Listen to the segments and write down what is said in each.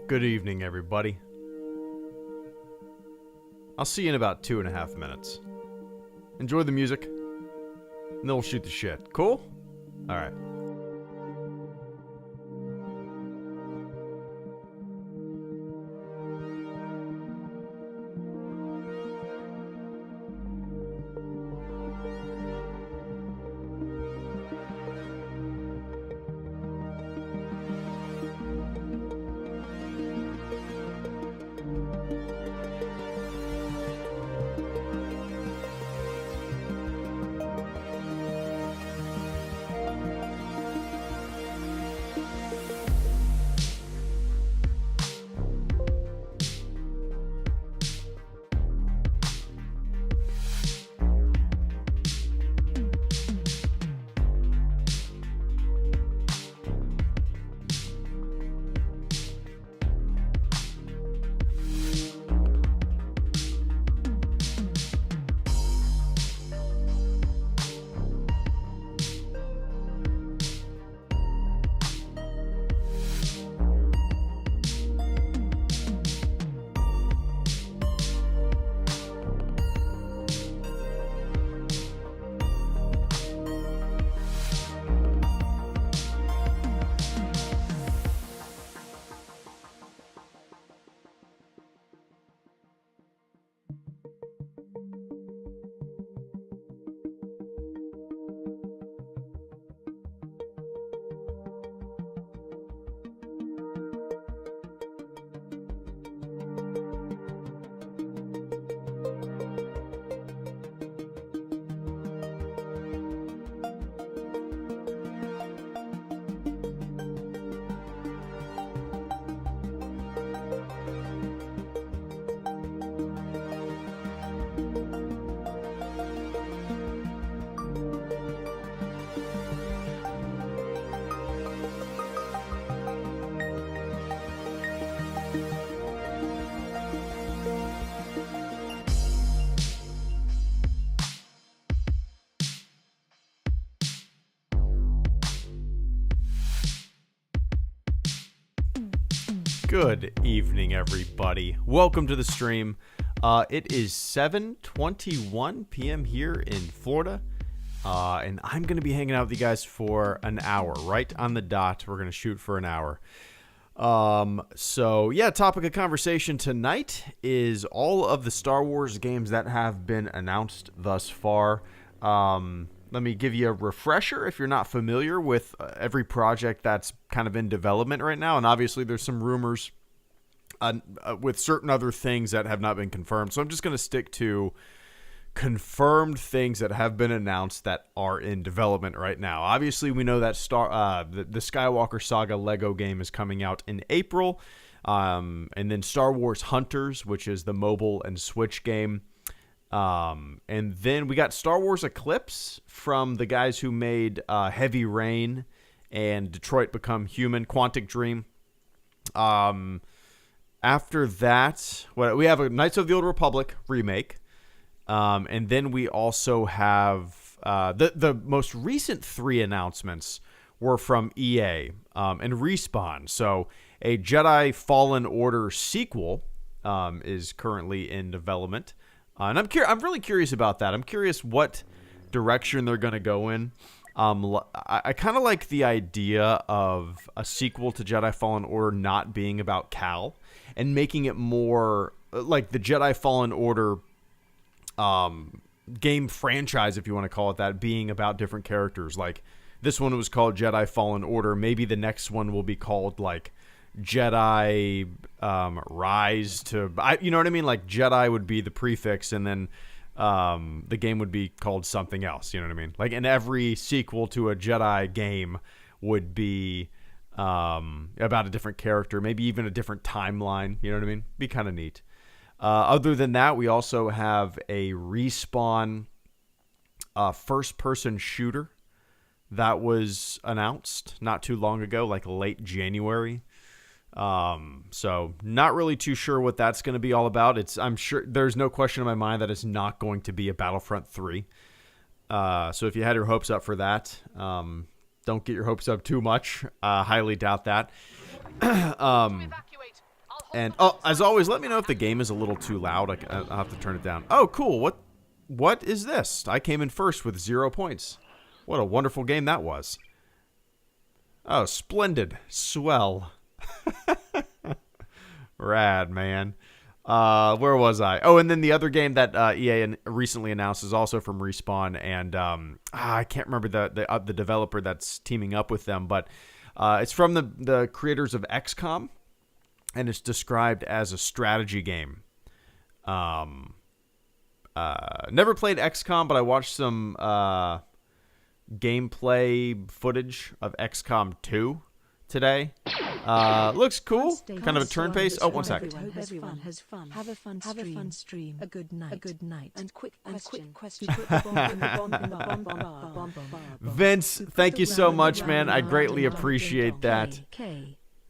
Good evening, everybody. I'll see you in about 2.5 minutes. Enjoy the music, and then we'll shoot the shit. Cool? Alright. Good evening, everybody. Welcome to the stream. It is 7:21 p.m. here in Florida, and I'm going to be hanging out with you guys for an hour, right on the dot. We're going to shoot for an hour. So yeah, topic of conversation tonight is all of the Star Wars games that have been announced thus far. Let me give you a refresher if you're not familiar with every project that's kind of in development right now. And obviously there's some rumors with certain other things that have not been confirmed. So I'm just going to stick to confirmed things that have been announced that are in development right now. Obviously we know that the Skywalker Saga Lego game is coming out in April. And then Star Wars Hunters, which is the mobile and Switch game. And then we got Star Wars Eclipse from the guys who made Heavy Rain and Detroit Become Human, Quantic Dream. After that, we have a Knights of the Old Republic remake. And then we also have the most recent 3 announcements were from EA and Respawn. So a Jedi Fallen Order sequel is currently in development. And I'm really curious about that. I'm curious what direction they're going to go in. I kind of like the idea of a sequel to Jedi Fallen Order not being about Cal and making it more like the Jedi Fallen Order game franchise, if you want to call it that, being about different characters. Like this one was called Jedi Fallen Order. Maybe the next one will be called like Jedi Rise to, you know what I mean? Like Jedi would be the prefix, and then the game would be called something else. You know what I mean? Like, and every sequel to a Jedi game would be about a different character, maybe even a different timeline. You know what I mean? Be kind of neat. Other than that, we also have a Respawn first-person shooter that was announced not too long ago, like late January. So not really too sure what that's going to be all about. I'm sure there's no question in my mind that it's not going to be a Battlefront 3. So if you had your hopes up for that, don't get your hopes up too much. Highly doubt that. And, oh, as always, let me know if the game is a little too loud. I'll have to turn it down. Oh, cool. What is this? I came in first with 0 points. What a wonderful game that was. Oh, splendid. Swell. Rad, man. Where was I? Oh, and then the other game that EA recently announced is also from Respawn, and I can't remember the developer that's teaming up with them, but it's from the creators of XCOM, and it's described as a strategy game. Never played XCOM, but I watched some gameplay footage of XCOM 2 today. Looks cool. Kind of a turn-based. Oh, one sec. Hope everyone has fun. Have a fun stream. A good night. And quick question. Vince, thank you so much, man. I greatly appreciate that.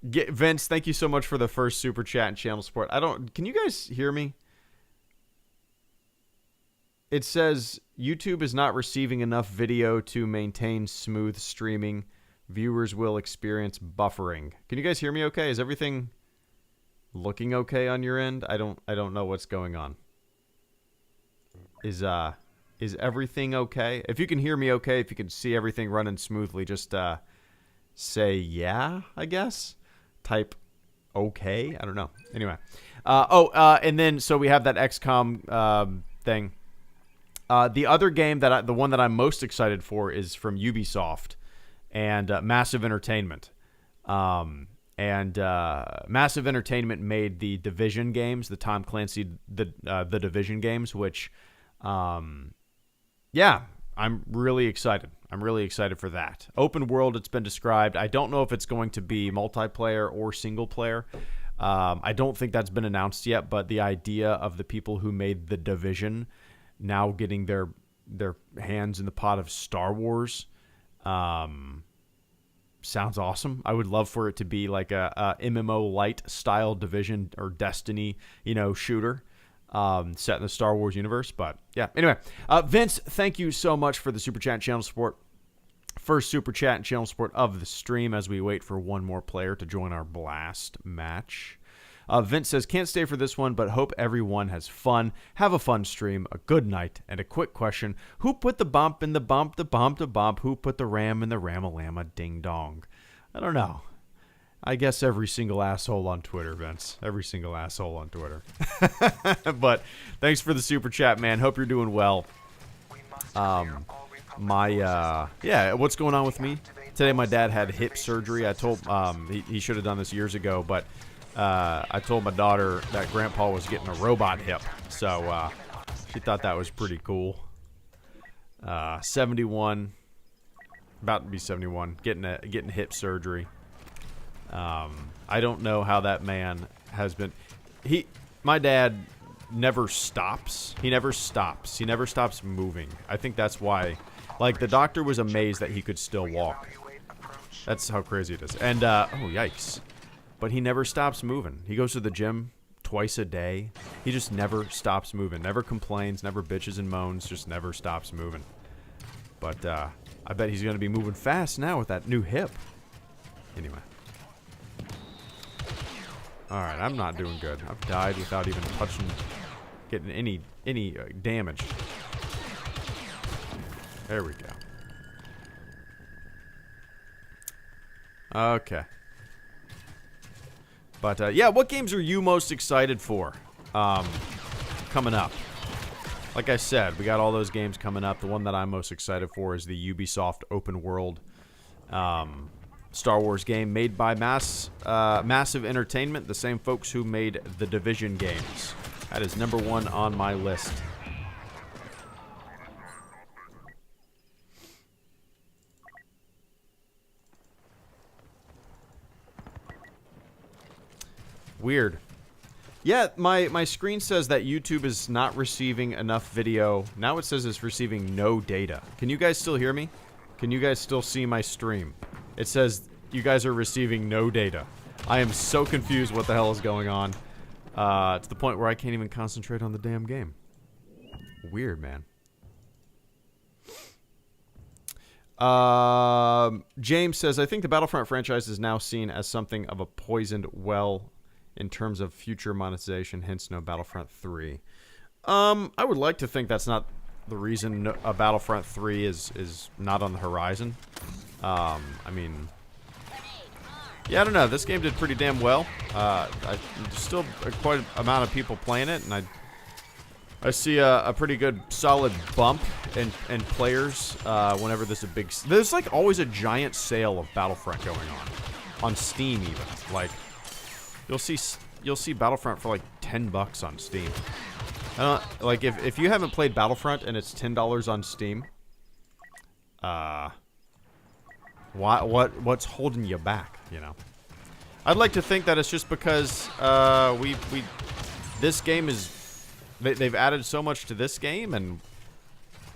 Vince, thank you so much for the first super chat and channel support. Can you guys hear me? It says YouTube is not receiving enough video to maintain smooth streaming. Viewers will experience buffering. Can you guys hear me okay? Is everything looking okay on your end? I don't know what's going on. Is everything okay? If you can hear me okay, if you can see everything running smoothly, just say yeah, I guess. Type okay. I don't know. Anyway. And then so we have that XCOM thing. The other game the one that I'm most excited for is from Ubisoft and Massive Entertainment. Massive Entertainment made the Division games, the Tom Clancy the Division games, which I'm really excited. I'm really excited for that. Open world, it's been described. I don't know if it's going to be multiplayer or single player. I don't think that's been announced yet, but the idea of the people who made the Division now getting their hands in the pot of Star Wars sounds awesome. I would love for it to be like a MMO light style Division or Destiny, shooter set in the Star Wars universe. But yeah, anyway, Vince, thank you so much for the super chat and channel support. First super chat and channel support of the stream as we wait for one more player to join our blast match. Vince says, can't stay for this one, but hope everyone has fun. Have a fun stream, a good night, and a quick question. Who put the bump in the bump, the bump, the bump? Who put the ram in the ram-a-llama ding-dong? I don't know. I guess every single asshole on Twitter, Vince. Every single asshole on Twitter. But thanks for the super chat, man. Hope you're doing well. What's going on with me? Today my dad had hip surgery. I told he should have done this years ago, but I told my daughter that Grandpa was getting a robot hip, so she thought that was pretty cool. 71, about to be 71, getting hip surgery. I don't know how that man has been. My dad never stops. He never stops. He never stops moving. I think that's why. Like, the doctor was amazed that he could still walk. That's how crazy it is. And oh yikes. But he never stops moving. He goes to the gym twice a day. He just never stops moving. Never complains, never bitches and moans, just never stops moving. But I bet he's going to be moving fast now with that new hip. Anyway. Alright, I'm not doing good. I've died without even getting any damage. There we go. Okay. But, yeah, what games are you most excited for coming up? Like I said, we got all those games coming up. The one that I'm most excited for is the Ubisoft open world Star Wars game made by Massive Entertainment, the same folks who made the Division games. That is number one on my list. Weird. Yeah, my screen says that YouTube is not receiving enough video. Now it says it's receiving no data. Can you guys still hear me? Can you guys still see my stream? It says you guys are receiving no data. I am so confused what the hell is going on. To the point where I can't even concentrate on the damn game. Weird, man. James says, I think the Battlefront franchise is now seen as something of a poisoned well in terms of future monetization. Hence, no Battlefront 3. I would like to think that's not the reason a Battlefront 3 is not on the horizon. I mean, yeah, I don't know. This game did pretty damn well. There's still quite an amount of people playing it, and I see a pretty good solid bump in players whenever there's a big... There's like always a giant sale of Battlefront going on Steam even. Like, you'll see Battlefront for like $10 on Steam. Like if you haven't played Battlefront and it's $10 on Steam, what's holding you back? You know, I'd like to think that it's just because this game is they've added so much to this game, and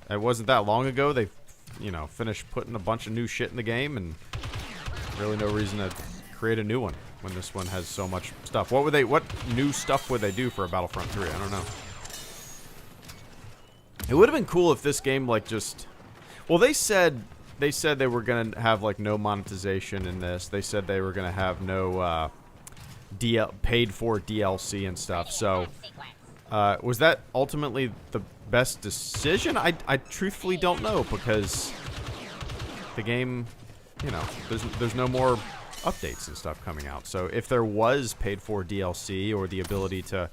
it wasn't that long ago they finished putting a bunch of new shit in the game, and really no reason to create a new one when this one has so much stuff. What new stuff would they do for a Battlefront 3? I don't know. It would have been cool if this game like just... Well, they said they were gonna have like no monetization in this. They said they were gonna have no paid for DLC and stuff. So was that ultimately the best decision? I truthfully don't know, because the game, there's no more updates and stuff coming out. So if there was paid for DLC or the ability to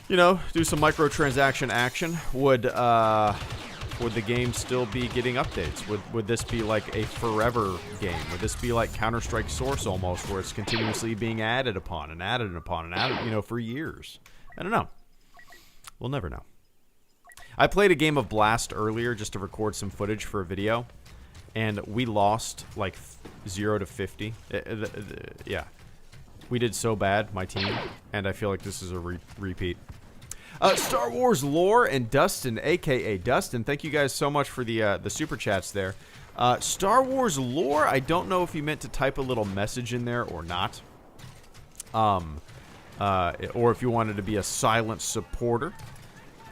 do some microtransaction action, would the game still be getting updates? Would this be like a forever game? Would this be like Counter-Strike Source almost, where it's continuously being added upon and added upon and added, for years? I don't know. We'll never know. I played a game of Blast earlier just to record some footage for a video, and we lost like 0 to 50. Yeah. We did so bad, my team, and I feel like this is a repeat. Star Wars Lore and Dustin, a.k.a. Dustin, thank you guys so much for the super chats there. Star Wars Lore, I don't know if you meant to type a little message in there or not. Or if you wanted to be a silent supporter.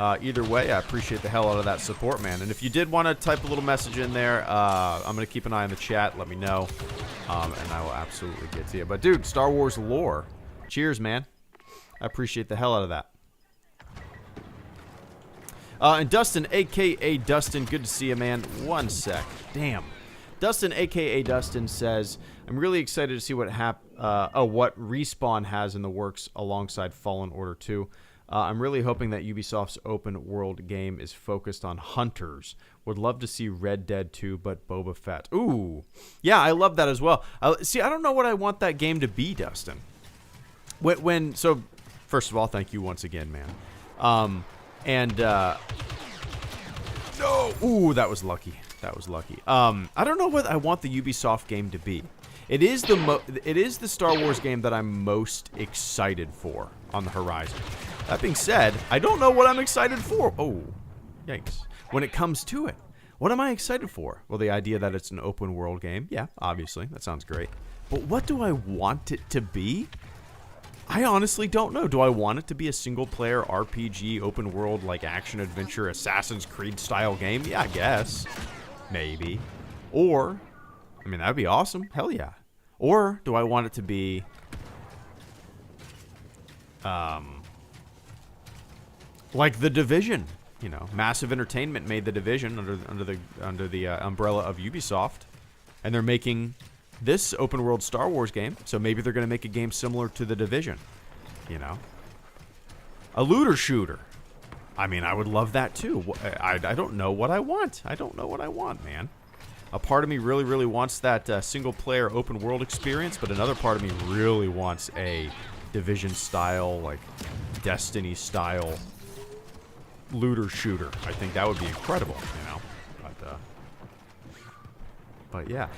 Either way, I appreciate the hell out of that support, man. And if you did want to type a little message in there, I'm going to keep an eye on the chat. Let me know. And I will absolutely get to you. But, dude, Star Wars Lore. Cheers, man. I appreciate the hell out of that. And Dustin, a.k.a. Dustin, good to see you, man. One sec. Damn. Dustin, a.k.a. Dustin, says, I'm really excited to see what Respawn has in the works alongside Fallen Order 2. I'm really hoping that Ubisoft's open world game is focused on hunters. Would love to see Red Dead 2, but Boba Fett. Ooh. Yeah, I love that as well. See, I don't know what I want that game to be, Dustin. So, first of all, thank you once again, man. No! Ooh, that was lucky. That was lucky. I don't know what I want the Ubisoft game to be. It is the Star Wars game that I'm most excited for on the horizon. That being said, I don't know what I'm excited for. Oh, yikes. When it comes to it, what am I excited for? Well, the idea that it's an open world game. Yeah, obviously. That sounds great. But what do I want it to be? I honestly don't know. Do I want it to be a single-player RPG, open-world, like action-adventure, Assassin's Creed-style game? Yeah, I guess. Maybe. Or, I mean, that would be awesome. Hell yeah. Or do I want it to be, like The Division? Massive Entertainment made The Division under the umbrella of Ubisoft, and they're making this open world Star Wars game, so maybe they're going to make a game similar to The Division. A looter shooter. I mean, I would love that too. I don't know what I want. I don't know what I want, man. A part of me really, really wants that single player open world experience, but another part of me really wants a Division style, like Destiny style looter shooter. I think that would be incredible, But yeah,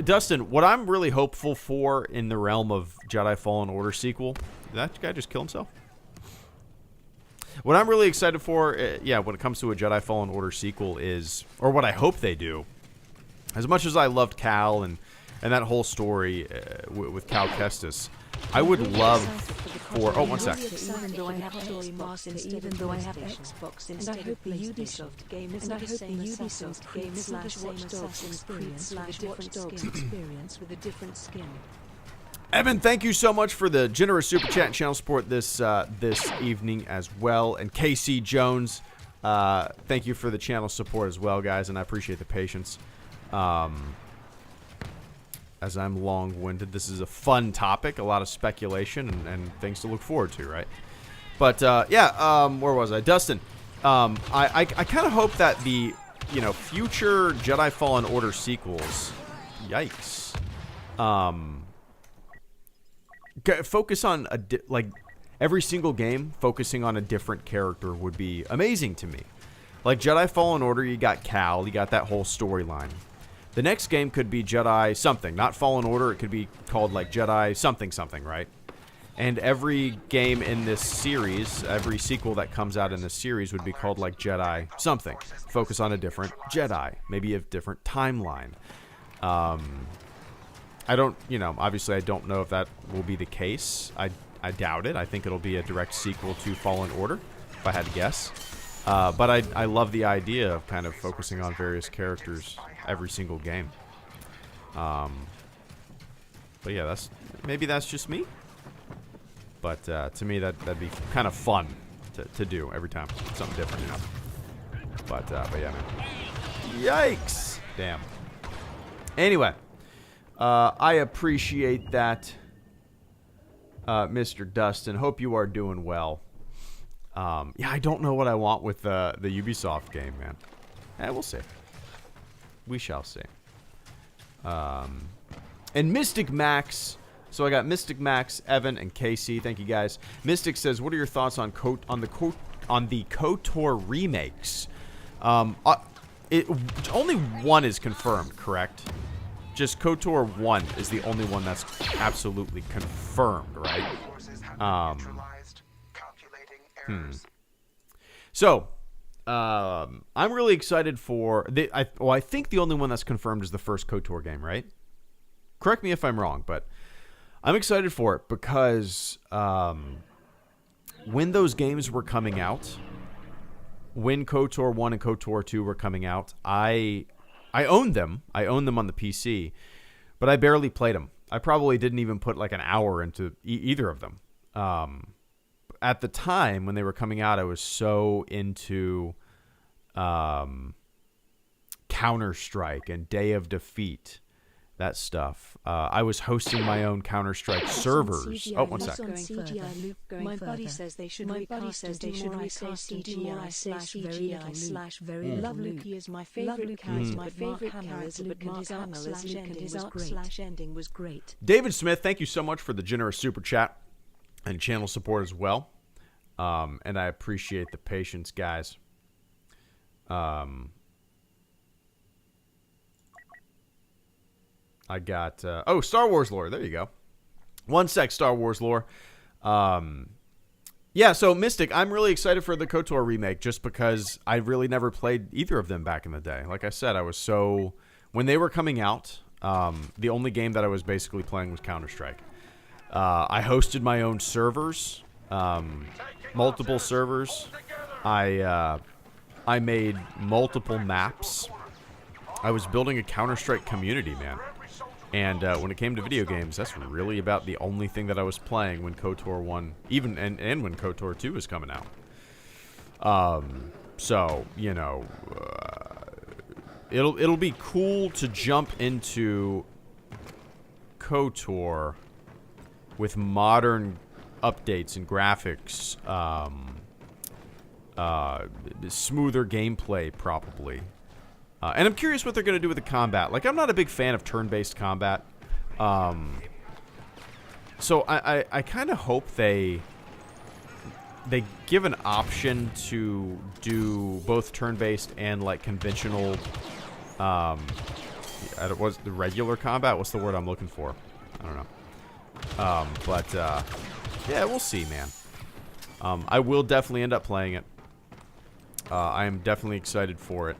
Dustin? What I'm really hopeful for in the realm of Jedi Fallen Order sequel, did that guy just kill himself? What I'm really excited for, when it comes to a Jedi Fallen Order sequel is, or what I hope they do, as much as I loved Cal and that whole story with Cal Kestis, I would love for... Oh, one sec. Even though I have Story Master, even though I have Xbox instead of Ubisoft game, and I hope the Ubisoft game / Watch Dogs experience with a different skin. Evan, thank you so much for the generous super chat and channel support this evening as well. And KC Jones, thank you for the channel support as well, guys, and I appreciate the patience. As I'm long-winded, this is a fun topic, a lot of speculation and things to look forward to, right? But yeah, where was I? Dustin, I kind of hope that the future Jedi Fallen Order sequels, yikes, focus on like every single game focusing on a different character would be amazing to me. Like Jedi Fallen Order, you got Cal, you got that whole storyline. The next game could be Jedi something, not Fallen Order. It could be called like Jedi something something, right? And every game in this series, every sequel that comes out in this series would be called like Jedi something. Focus on a different Jedi, maybe a different timeline. I don't, obviously I don't know if that will be the case. I doubt it. I think it'll be a direct sequel to Fallen Order, if I had to guess. But I love the idea of kind of focusing on various characters every single game. But yeah, maybe that's just me. But to me, that'd be kind of fun to do every time, something different, But yeah, man. Yikes! Damn. Anyway, I appreciate that, Mr. Dustin. Hope you are doing well. Yeah, I don't know what I want with the Ubisoft game, man. We'll see. We shall see. And Mystic Max. So I got Mystic Max, Evan, and KC. Thank you guys. Mystic says, "What are your thoughts on the KOTOR remakes?" Only one is confirmed, correct? Just KOTOR 1 is the only one that's absolutely confirmed, right? So, I'm really excited for... I think the only one that's confirmed is the first KOTOR game, right? Correct me if I'm wrong, but I'm excited for it because when those games were coming out, when KOTOR 1 and KOTOR 2 were coming out, I owned them. I owned them on the PC, but I barely played them. I probably didn't even put like an hour into either of them. At the time when they were coming out, I was so into Counter-Strike and Day of Defeat, that stuff. I was hosting my own Counter-Strike servers. Oh, one sec. My buddy says they should recast CGI/very love Luke. He is my favorite character. My favorite character, but Mark Hamill/his ending was great. David Smith, thank you so much for the generous super chat and channel support as well. And I appreciate the patience, guys. I got, Star Wars lore. There you go. One sec, Star Wars lore. Yeah, so Mystic, I'm really excited for the KOTOR remake just because I really never played either of them back in the day. Like I said, when they were coming out, the only game that I was basically playing was Counter-Strike. I hosted my own servers, multiple servers. I made multiple maps. I was building a Counter-Strike community, man. And when it came to video games, that's really about the only thing that I was playing when KOTOR 1, even and when KOTOR 2 was coming out. So, it'll be cool to jump into KOTOR with modern updates and graphics, smoother gameplay, probably. And I'm curious what they're going to do with the combat. Like, I'm not a big fan of turn-based combat. So I kind of hope they give an option to do both turn-based and, like, conventional, what's the regular combat? What's the word I'm looking for? I don't know. Yeah, we'll see, man. I will definitely end up playing it. I am definitely excited for it.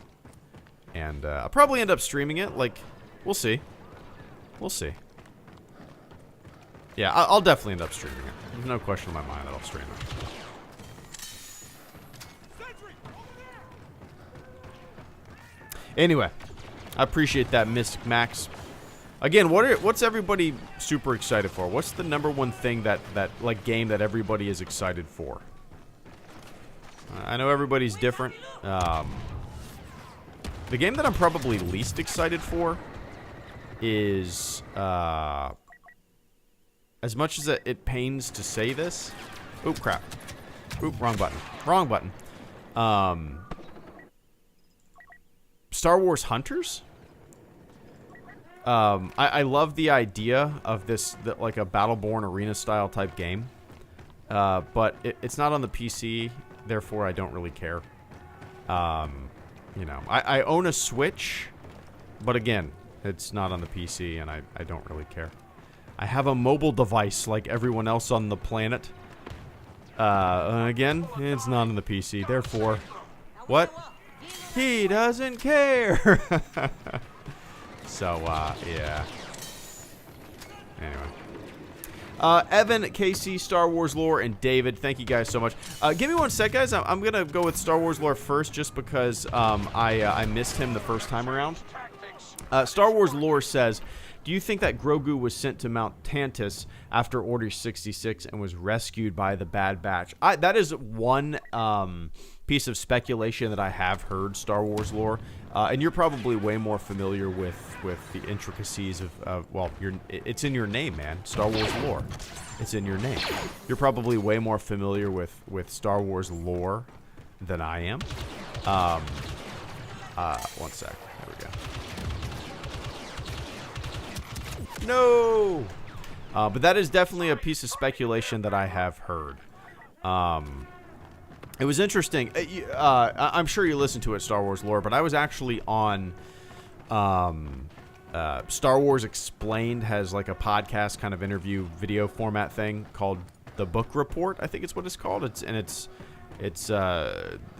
And I'll probably end up streaming it. Like, we'll see. We'll see. Yeah, I'll definitely end up streaming it. There's no question in my mind that I'll stream it. Anyway, I appreciate that, Mystic Max. Again, what's everybody super excited for? What's the #1 thing that like game that everybody is excited for? I know everybody's different. The game that I'm probably least excited for is, as much as it pains to say this. Oop, crap. Oop, wrong button. Wrong button. Star Wars Hunters? I love the idea of this, like a Battleborn arena style type game. But it's not on the PC, therefore I don't really care. You know, I own a Switch, but again, it's not on the PC and I don't really care. I have a mobile device like everyone else on the planet. Again, it's not on the PC, therefore, what? He doesn't care! So, yeah. Anyway. Evan, KC, Star Wars Lore, and David, thank you guys so much. Give me one sec, guys. I'm going to go with Star Wars Lore first just because I missed him the first time around. Star Wars Lore says, do you think that Grogu was sent to Mount Tantus after Order 66 and was rescued by the Bad Batch? That is one piece of speculation that I have heard, Star Wars Lore. And you're probably way more familiar with the intricacies of well, it's in your name, man. Star Wars Lore. It's in your name. You're probably way more familiar with Star Wars lore than I am. One sec. There we go. No! But that is definitely a piece of speculation that I have heard. It was interesting. I'm sure you listened to it, Star Wars Lore, but I was actually on Star Wars Explained has like a podcast kind of interview video format thing called The Book Report, I think it's what it's called. It's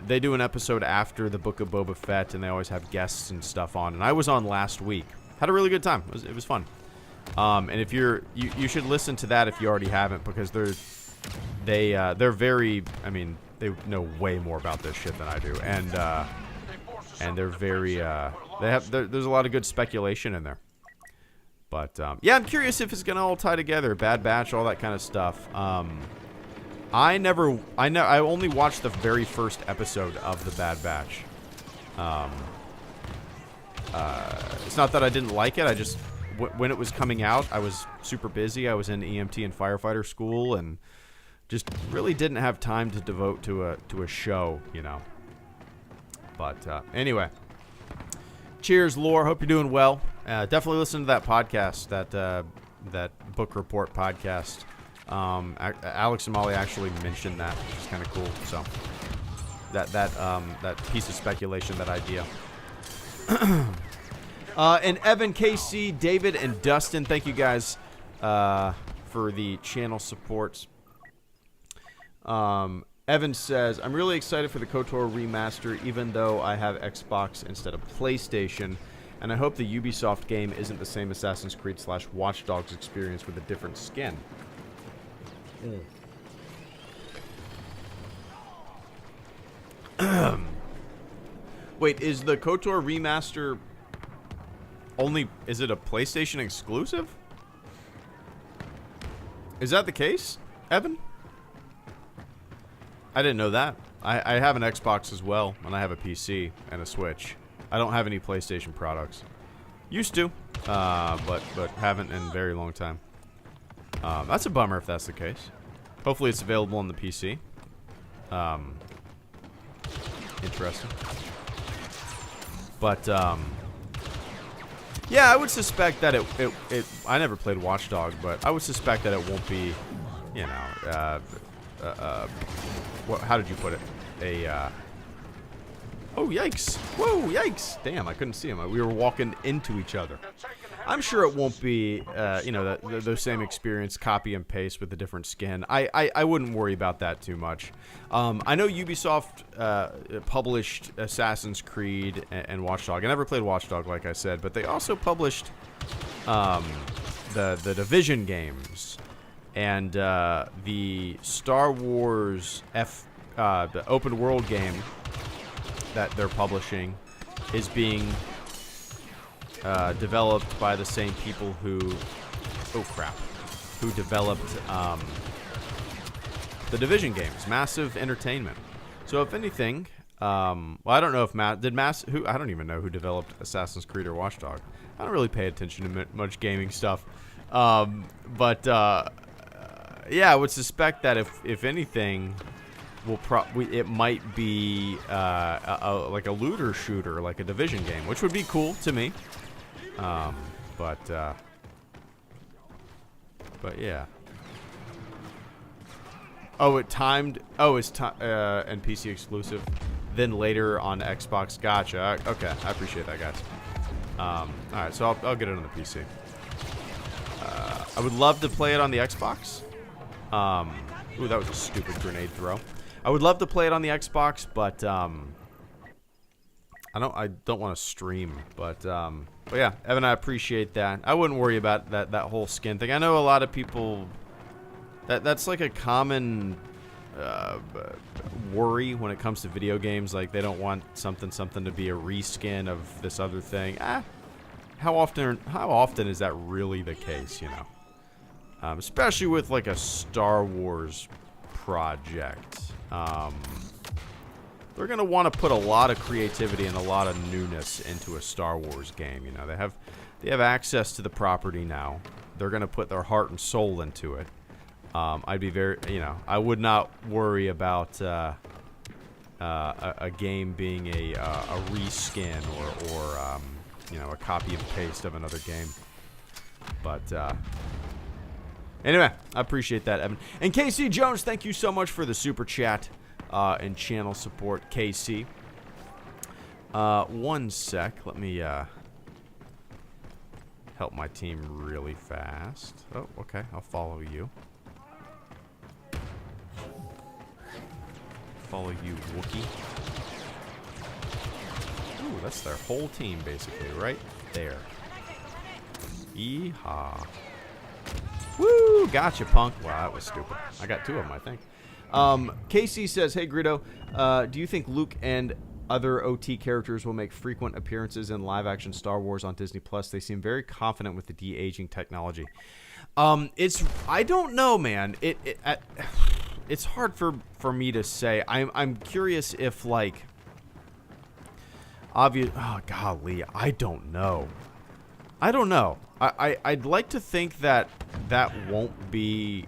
they do an episode after the Book of Boba Fett, and they always have guests and stuff on. And I was on last week. Had a really good time. It was fun. And if you should listen to that if you already haven't, because they're very, I mean, they know way more about this shit than I do, and they're very there's a lot of good speculation in there. But yeah, I'm curious if it's gonna all tie together, Bad Batch, all that kind of stuff. I only watched the very first episode of the Bad Batch. It's not that I didn't like it. I just when it was coming out, I was super busy. I was in EMT and firefighter school, and just really didn't have time to devote to a show, you know. But anyway, cheers, Lore. Hope you're doing well. Definitely listen to that podcast, that Book Report podcast. Alex and Molly actually mentioned that, which is kind of cool. So that piece of speculation, that idea. And Evan, KC, David, and Dustin, thank you guys for the channel supports. Evan says, I'm really excited for the KOTOR remaster, even though I have Xbox instead of PlayStation, and I hope the Ubisoft game isn't the same Assassin's Creed / Watch Dogs experience with a different skin. Wait, is the KOTOR remaster is it a PlayStation exclusive? Is that the case, Evan? I didn't know that. I have an Xbox as well, and I have a PC and a Switch. I don't have any PlayStation products. Used to, but haven't in a very long time. That's a bummer if that's the case. Hopefully it's available on the PC. Interesting. But, yeah, I would suspect that I never played Watch Dog, but I would suspect that it won't be, you know, how did you put it? Oh, yikes. Whoa, yikes. Damn, I couldn't see him. We were walking into each other. I'm sure it won't be, you know, the same experience, copy and paste with a different skin. I wouldn't worry about that too much. I know Ubisoft published Assassin's Creed and Watch Dogs. I never played Watch Dogs, like I said, but they also published the Division games. And the Star Wars the open world game that they're publishing is being developed by the same people who, who developed the Division games. Massive Entertainment. So if anything, well, I don't know if I don't even know who developed Assassin's Creed or Watch Dogs. I don't really pay attention to much gaming stuff. But yeah, I would suspect that if anything, it might be like a looter shooter, like a Division game, which would be cool to me. But yeah. Oh, it timed. Oh, it's and PC exclusive. Then later on Xbox. Gotcha. Okay, I appreciate that, guys. All right, so I'll get it on the PC. I would love to play it on the Xbox. Ooh, that was a stupid grenade throw. I would love to play it on the Xbox, but I don't want to stream. But yeah, Evan, I appreciate that. I wouldn't worry about that whole skin thing. I know a lot of people. That's like a common worry when it comes to video games. Like they don't want something to be a reskin of this other thing. How often is that really the case? You know, especially with like a Star Wars project. They're gonna want to put a lot of creativity and a lot of newness into a Star Wars game. You know, they have access to the property now. They're gonna put their heart and soul into it. I'd be I would not worry about a game being a reskin or a copy and paste of another game. But anyway, I appreciate that, Evan. And KC Jones, thank you so much for the super chat and channel support, KC. One sec, let me help my team really fast. Oh, okay, I'll follow you. Follow you, Wookie. Ooh, that's their whole team, basically, right there. Yeehaw. Woo! Gotcha, punk. Wow, that was stupid. I got two of them, I think. Casey says, hey, Greedo, do you think Luke and other OT characters will make frequent appearances in live-action Star Wars on Disney+? They seem very confident with the de-aging technology. I don't know, man. It's hard for me to say. I'm curious if, like, obvious. Oh, golly, I don't know. I'd like to think that won't be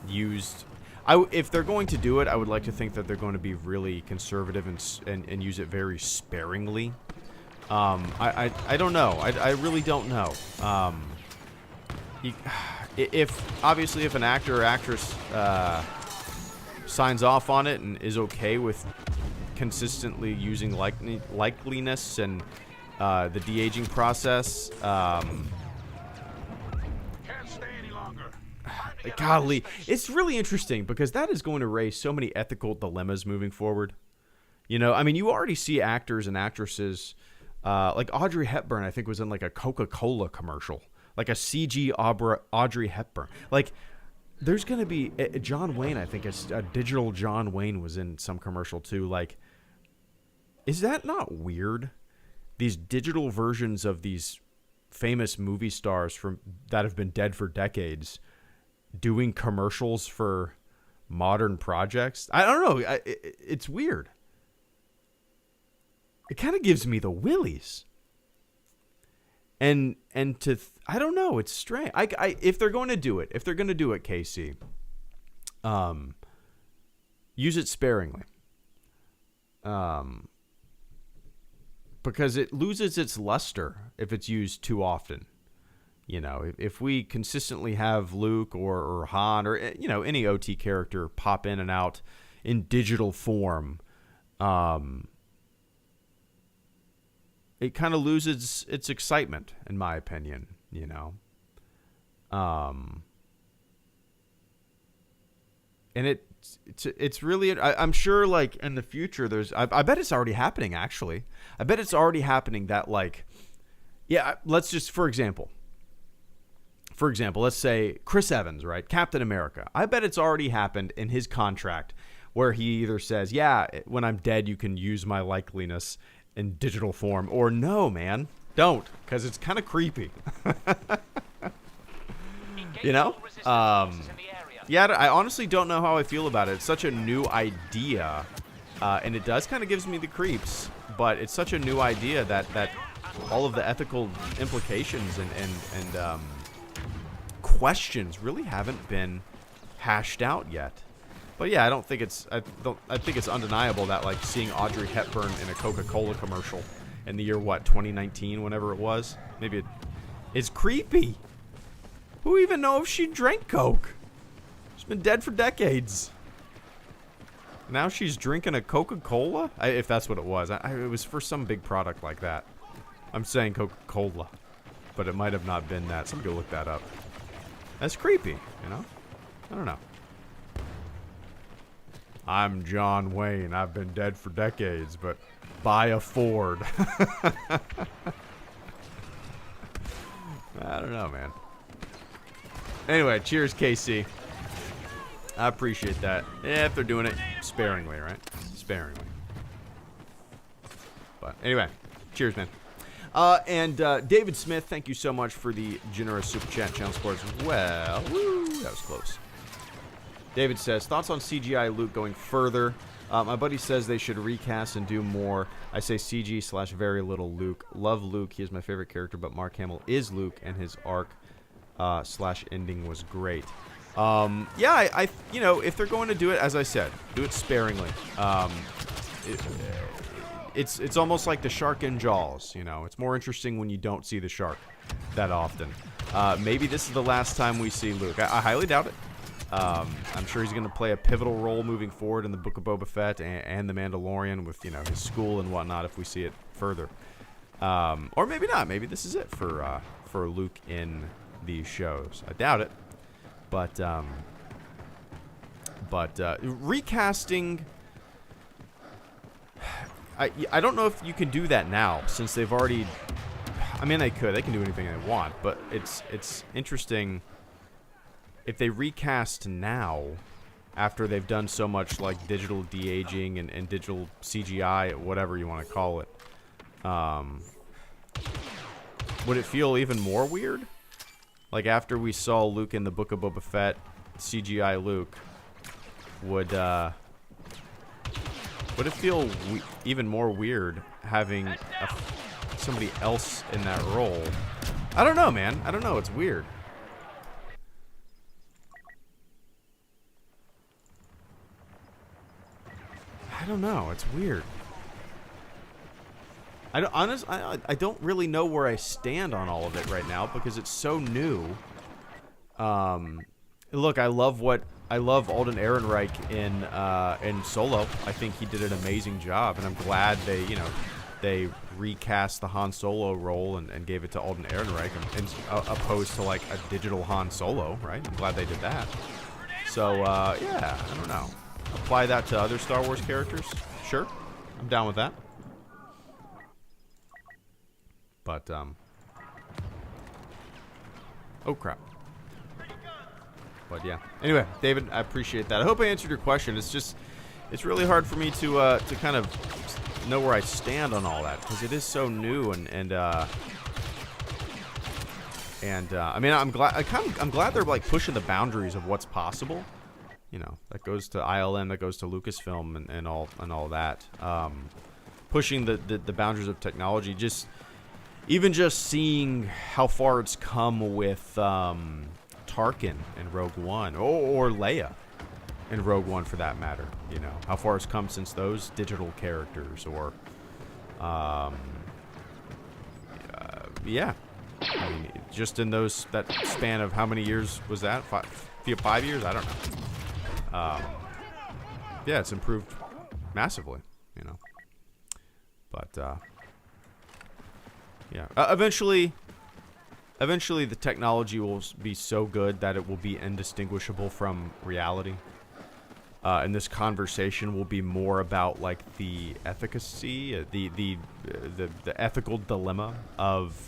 used. If they're going to do it, I would like to think that they're going to be really conservative and use it very sparingly. I don't know. I really don't know. If an actor or actress signs off on it and is okay with consistently using likeliness and the de-aging process, golly, it's really interesting because that is going to raise so many ethical dilemmas moving forward. You know, I mean, you already see actors and actresses, like Audrey Hepburn, I think was in like a Coca-Cola commercial, like a CG Audrey Hepburn. Like, there's going to be John Wayne, I think a digital John Wayne was in some commercial too. Like, is that not weird? These digital versions of these famous movie stars that have been dead for decades doing commercials for modern projects. I don't know. It's weird. It kind of gives me the willies. And I don't know. It's strange. If they're going to do it, Casey, use it sparingly. Because it loses its luster if it's used too often. You know, if we consistently have Luke or Han or, any OT character pop in and out in digital form, it kind of loses its excitement, in my opinion, And it's really, I'm sure, like, in the future, I bet it's already happening, actually. I bet it's already happening that, like, yeah, let's just, for example, let's say Chris Evans, right? Captain America. I bet it's already happened in his contract where he either says, yeah, when I'm dead, you can use my likeliness in digital form, or no, man, Don't, because it's kind of creepy. You know? Yeah, I honestly don't know how I feel about it. It's such a new idea, and it does kind of gives me the creeps, but it's such a new idea that all of the ethical implications and questions really haven't been hashed out yet. But yeah, I think it's undeniable that, like, seeing Audrey Hepburn in a Coca-Cola commercial in the year, what, 2019, whenever it was, maybe it's creepy. Who even know if she drank Coke? She's been dead for decades. Now she's drinking a Coca-Cola? If that's what it was. It was for some big product like that. I'm saying Coca-Cola, but it might have not been that. Somebody go look that up. That's creepy, you know? I don't know. I'm John Wayne. I've been dead for decades, but buy a Ford. I don't know, man. Anyway, cheers, KC. I appreciate that. Yeah, if they're doing it sparingly, right? Sparingly. But anyway, cheers, man. And David Smith, thank you so much for the generous super chat channel support as well. Woo, that was close. David says, thoughts on CGI Luke going further? My buddy says they should recast and do more. I say CG / very little Luke. Love Luke. He is my favorite character, but Mark Hamill is Luke, and his arc / ending was great. Yeah, you know, if they're going to do it, as I said, do it sparingly. It's almost like the shark in Jaws, you know. It's more interesting when you don't see the shark that often. Maybe this is the last time we see Luke. I highly doubt it. I'm sure he's going to play a pivotal role moving forward in the Book of Boba Fett and The Mandalorian with, you know, his school and whatnot if we see it further. Or maybe not. Maybe this is it for Luke in these shows. I doubt it. But recasting... I don't know if you can do that now, since they've already... I mean, they could. They can do anything they want, but it's interesting if they recast now, after they've done so much, like, digital de-aging and digital CGI, whatever you want to call it. Would it feel even more weird? Like, after we saw Luke in the Book of Boba Fett, CGI Luke, would it feel even more weird having somebody else in that role? I don't know, man. I don't know. It's weird. I don't know. It's weird. I don't really know where I stand on all of it right now because it's so new. Look, I love Alden Ehrenreich in Solo. I think he did an amazing job, and I'm glad they recast the Han Solo role and gave it to Alden Ehrenreich, and opposed to, like, a digital Han Solo, right? I'm glad they did that. So yeah, I don't know. Apply that to other Star Wars characters? Sure, I'm down with that. But oh crap. But yeah. Anyway, David, I appreciate that. I hope I answered your question. It's really hard for me to kind of know where I stand on all that because it is so new and I mean, I'm glad they're, like, pushing the boundaries of what's possible. You know, that goes to ILM, that goes to Lucasfilm and all that. Pushing the boundaries of technology. Even just seeing how far it's come with Tarkin in Rogue One, or Leia in Rogue One, for that matter. You know, how far it's come since those digital characters, or yeah, I mean, just in that span of how many years was that? 5 years? I don't know. Yeah, it's improved massively. You know, but yeah, eventually the technology will be so good that it will be indistinguishable from reality. And this conversation will be more about, like, the efficacy, the ethical dilemma of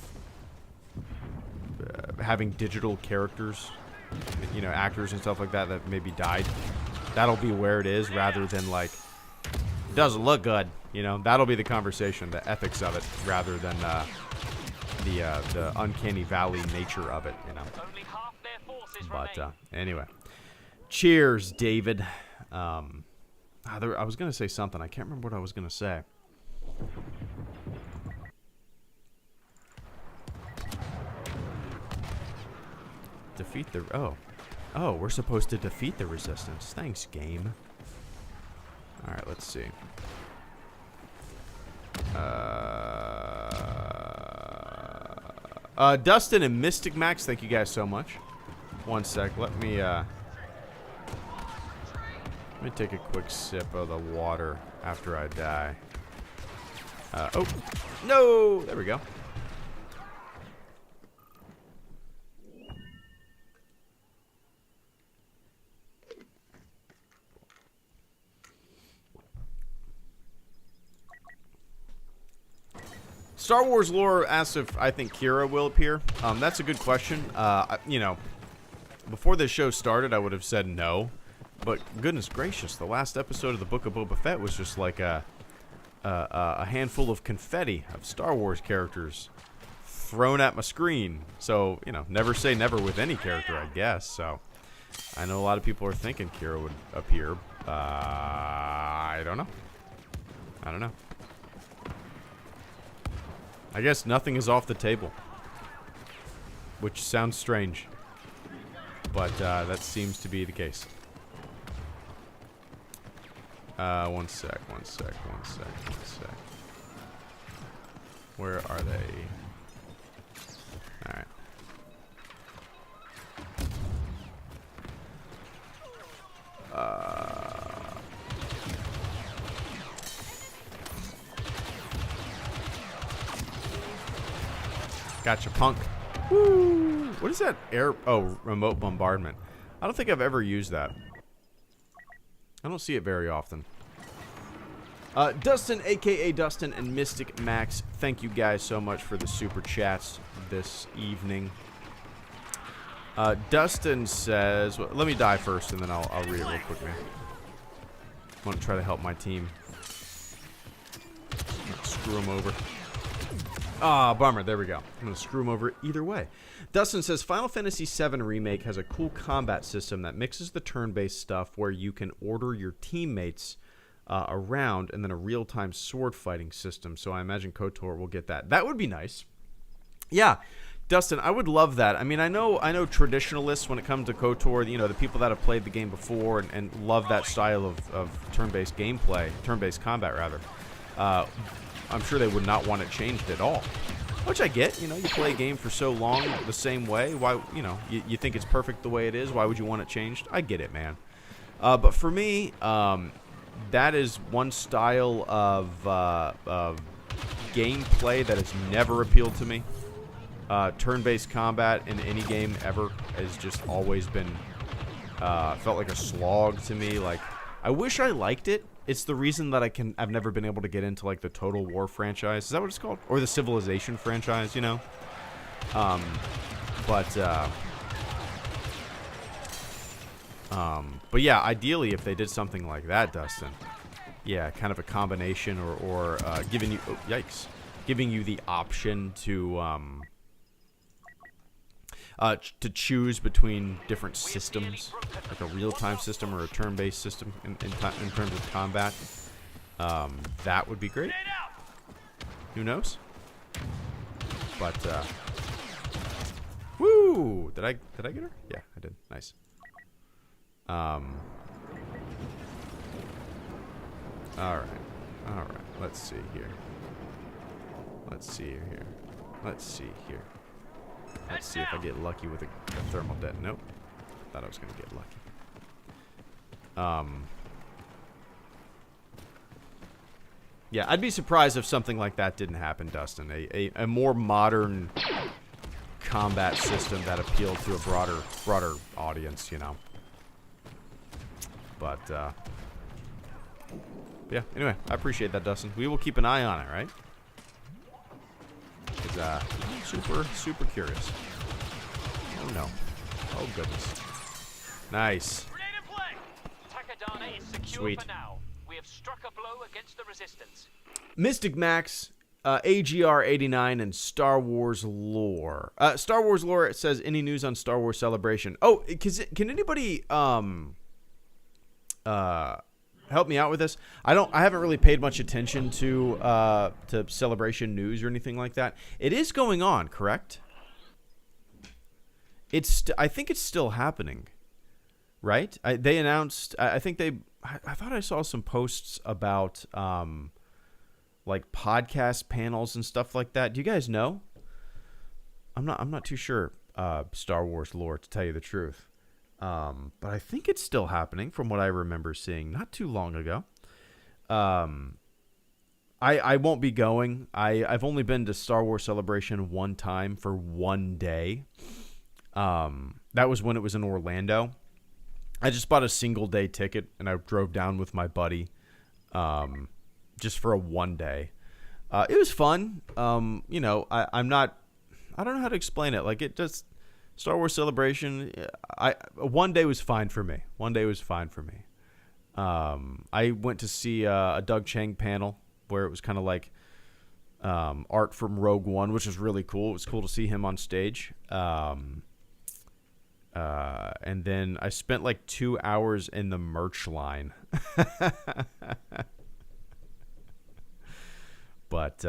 having digital characters, you know, actors and stuff like that maybe died. That'll be where it is, rather than, like, it doesn't look good. You know, that'll be the conversation, the ethics of it, rather than the uncanny valley nature of it, you know. But anyway, cheers, David. I was gonna say something. I can't remember what I was gonna say. Defeat the oh, we're supposed to defeat the resistance. Thanks, game. All right, let's see. Dustin and Mystic Max, thank you guys so much. One sec, let me take a quick sip of the water after I die. Oh, no, there we go. Star Wars lore asks if I think Kira will appear. That's a good question. You know, before this show started, I would have said no. But goodness gracious, the last episode of the Book of Boba Fett was just like a handful of confetti of Star Wars characters thrown at my screen. So, you know, never say never with any character, I guess. So, I know a lot of people are thinking Kira would appear. I don't know. I don't know. I guess nothing is off the table, which sounds strange, but that seems to be the case. One sec. Where are they? Alright. Gotcha, punk. Woo! What is that? Remote bombardment. I don't think I've ever used that. I don't see it very often. Dustin, a.k.a. Dustin, and Mystic Max, thank you guys so much for the super chats this evening. Dustin says... Well, let me die first, and then I'll read it real quick, man. I want to try to help my team. Screw them over. Ah, bummer. There we go. I'm going to screw him over either way. Dustin says, Final Fantasy VII Remake has a cool combat system that mixes the turn-based stuff where you can order your teammates around and then a real-time sword fighting system. So I imagine KOTOR will get that. That would be nice. Yeah, Dustin, I would love that. I mean, I know traditionalists when it comes to KOTOR, you know, the people that have played the game before and love that style of turn-based gameplay, turn-based combat, rather. I'm sure they would not want it changed at all. Which I get, you know, you play a game for so long the same way. Why, you know, you think it's perfect the way it is. Why would you want it changed? I get it, man. But for me, that is one style of gameplay that has never appealed to me. Turn-based combat in any game ever has just always been, felt like a slog to me. Like, I wish I liked it. It's the reason that I've never been able to get into, like, the Total War franchise. Is that what it's called? Or the Civilization franchise, you know? But yeah, ideally, if they did something like that, Dustin, yeah, kind of a combination or giving you, oh, yikes, giving you the option to choose between different systems, like a real-time system or a turn-based system in terms of combat. That would be great. Who knows? But woo! Did I get her? Yeah, I did. Nice. All right. Let's see here. Let's see if I get lucky with a thermal detonate. Nope. Thought I was going to get lucky. Yeah, I'd be surprised if something like that didn't happen, Dustin. A more modern combat system that appealed to a broader audience, you know. But, yeah, anyway, I appreciate that, Dustin. We will keep an eye on it, right? Because, super curious. Oh, no. Oh, goodness. Nice. Sweet. We have struck a blow against the resistance. Mystic Max, AGR89 and Star Wars lore. Star Wars lore, it says, any news on Star Wars Celebration? Oh, can anybody help me out with this? I haven't really paid much attention to Celebration news or anything like that. It is going on, correct? I think it's still happening, right? They announced. I thought I saw some posts about like podcast panels and stuff like that. Do you guys know? I'm not too sure. Star Wars lore, to tell you the truth, but I think it's still happening from what I remember seeing not too long ago. I won't be going. I've only been to Star Wars Celebration one time for one day. That was when it was in Orlando. I just bought a single day ticket and I drove down with my buddy, just for a one day. It was fun. I don't know how to explain it. Like, it just, Star Wars Celebration, one day was fine for me. I went to see a Doug Chang panel where it was kind of like art from Rogue One, which was really cool. It was cool to see him on stage. And then I spent like 2 hours in the merch line. But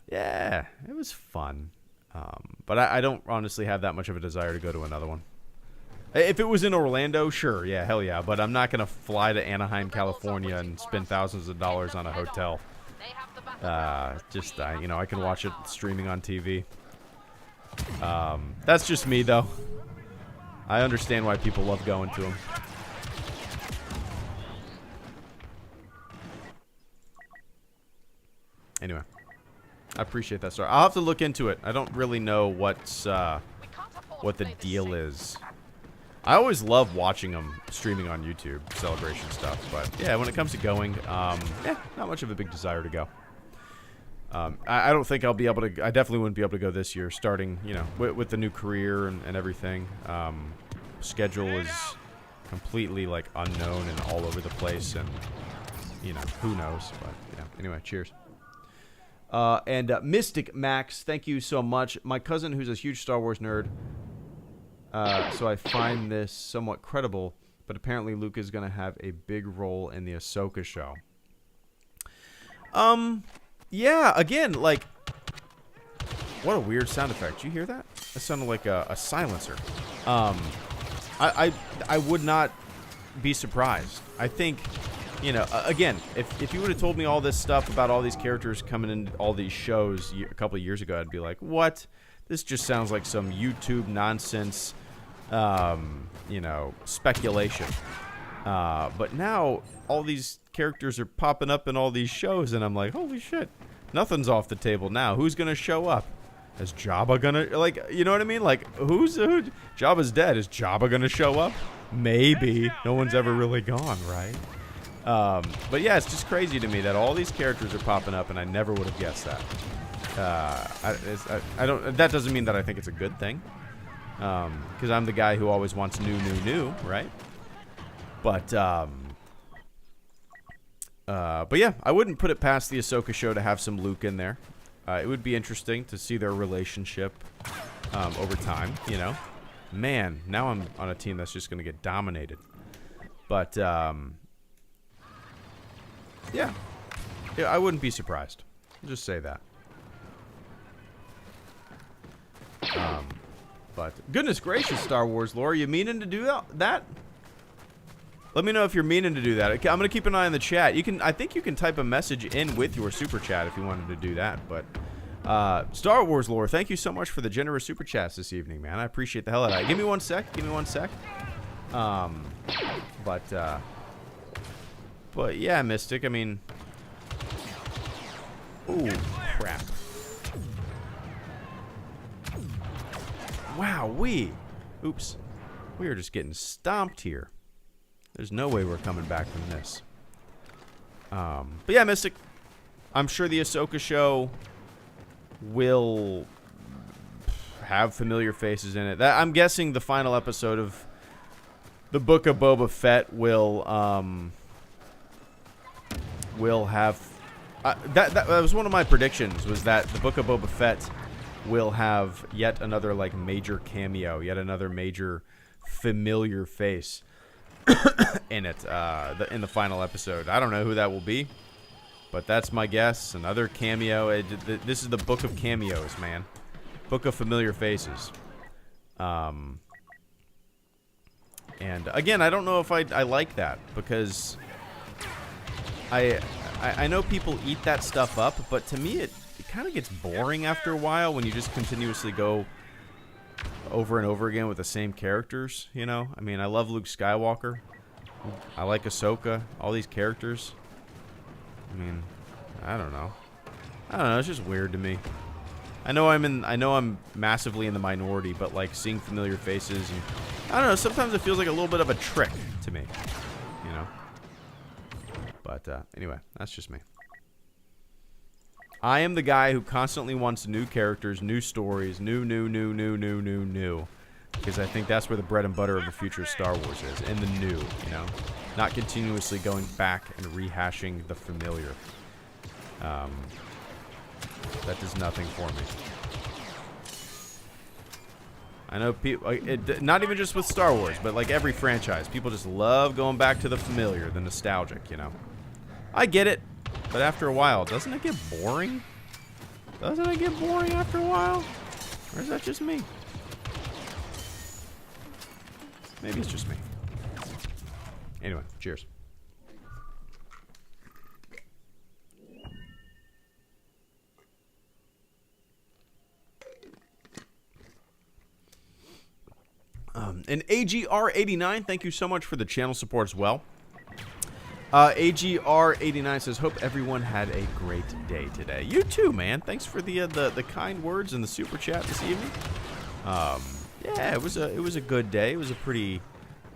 yeah, it was fun. But I don't honestly have that much of a desire to go to another one. If it was in Orlando, sure, yeah, hell yeah. But I'm not going to fly to Anaheim, California and spend thousands of dollars on a hotel. I can watch it streaming on TV. That's just me, though. I understand why people love going to them. Anyway, I appreciate that story. I'll have to look into it. I don't really know what the deal is. I always love watching them streaming on YouTube, Celebration stuff. But yeah, when it comes to going, not much of a big desire to go. I don't think I'll be able to. I definitely wouldn't be able to go this year, starting with the new career and everything. Schedule is completely like unknown and all over the place, and who knows. But yeah, anyway, cheers. And Mystic Max, thank you so much. My cousin, who's a huge Star Wars nerd, so I find this somewhat credible, but apparently Luke is going to have a big role in the Ahsoka show. Yeah, again, like, what a weird sound effect. Did you hear that? That sounded like a silencer. I would not be surprised. I think, again, if you would have told me all this stuff about all these characters coming in all these shows a couple of years ago, I'd be like, what? This just sounds like some YouTube nonsense, speculation. But now all these characters are popping up in all these shows, and I'm like, holy shit, nothing's off the table now. Who's gonna show up? Is Jabba gonna, like, you know what I mean? Like, Jabba's dead. Is Jabba gonna show up? Maybe. No one's ever really gone, right? But yeah, it's just crazy to me that all these characters are popping up, and I never would have guessed that. I don't. That doesn't mean that I think it's a good thing, because I'm the guy who always wants new, right? But yeah, I wouldn't put it past the Ahsoka show to have some Luke in there. It would be interesting to see their relationship over time. Man, now I'm on a team that's just going to get dominated. But yeah, I wouldn't be surprised. I'll just say that. But goodness gracious, Star Wars lore, you meaning to do that? Let me know if you're meaning to do that. I'm gonna keep an eye on the chat. I think you can type a message in with your super chat if you wanted to do that. But Star Wars lore, thank you so much for the generous super chats this evening, man. I appreciate the hell out of that. Give me one sec. But yeah, Mystic. I mean, ooh, crap. Wow, oops. We are just getting stomped here. There's no way we're coming back from this. But yeah, Mystic, I'm sure the Ahsoka show will have familiar faces in it. I'm guessing the final episode of the Book of Boba Fett will have... That was one of my predictions, was that the Book of Boba Fett will have yet another like major cameo, yet another major familiar face in it, in the final episode. I don't know who that will be, but that's my guess. Another cameo. This is the Book of Cameos, man. Book of familiar faces. And again, I don't know if I like that, because I know people eat that stuff up, but to me it kind of gets boring after a while when you just continuously go over and over again with the same characters, you know? I mean, I love Luke Skywalker. I like Ahsoka. All these characters. I mean, I don't know. It's just weird to me. I know I'm massively in the minority, but like seeing familiar faces, and I don't know, sometimes it feels like a little bit of a trick to me, you know? But anyway, that's just me. I am the guy who constantly wants new characters, new stories, new. Because I think that's where the bread and butter of the future of Star Wars is, in the new, you know? Not continuously going back and rehashing the familiar. That does nothing for me. I know people, not even just with Star Wars, but like every franchise, people just love going back to the familiar, the nostalgic, you know? I get it, but after a while, doesn't it get boring? Doesn't it get boring after a while? Or is that just me? Maybe it's just me. Anyway, cheers. And AGR89, thank you so much for the channel support as well. AGR89 says, hope everyone had a great day today. You too, man. Thanks for the kind words and the super chat this evening. Yeah, it was a good day. It was a pretty.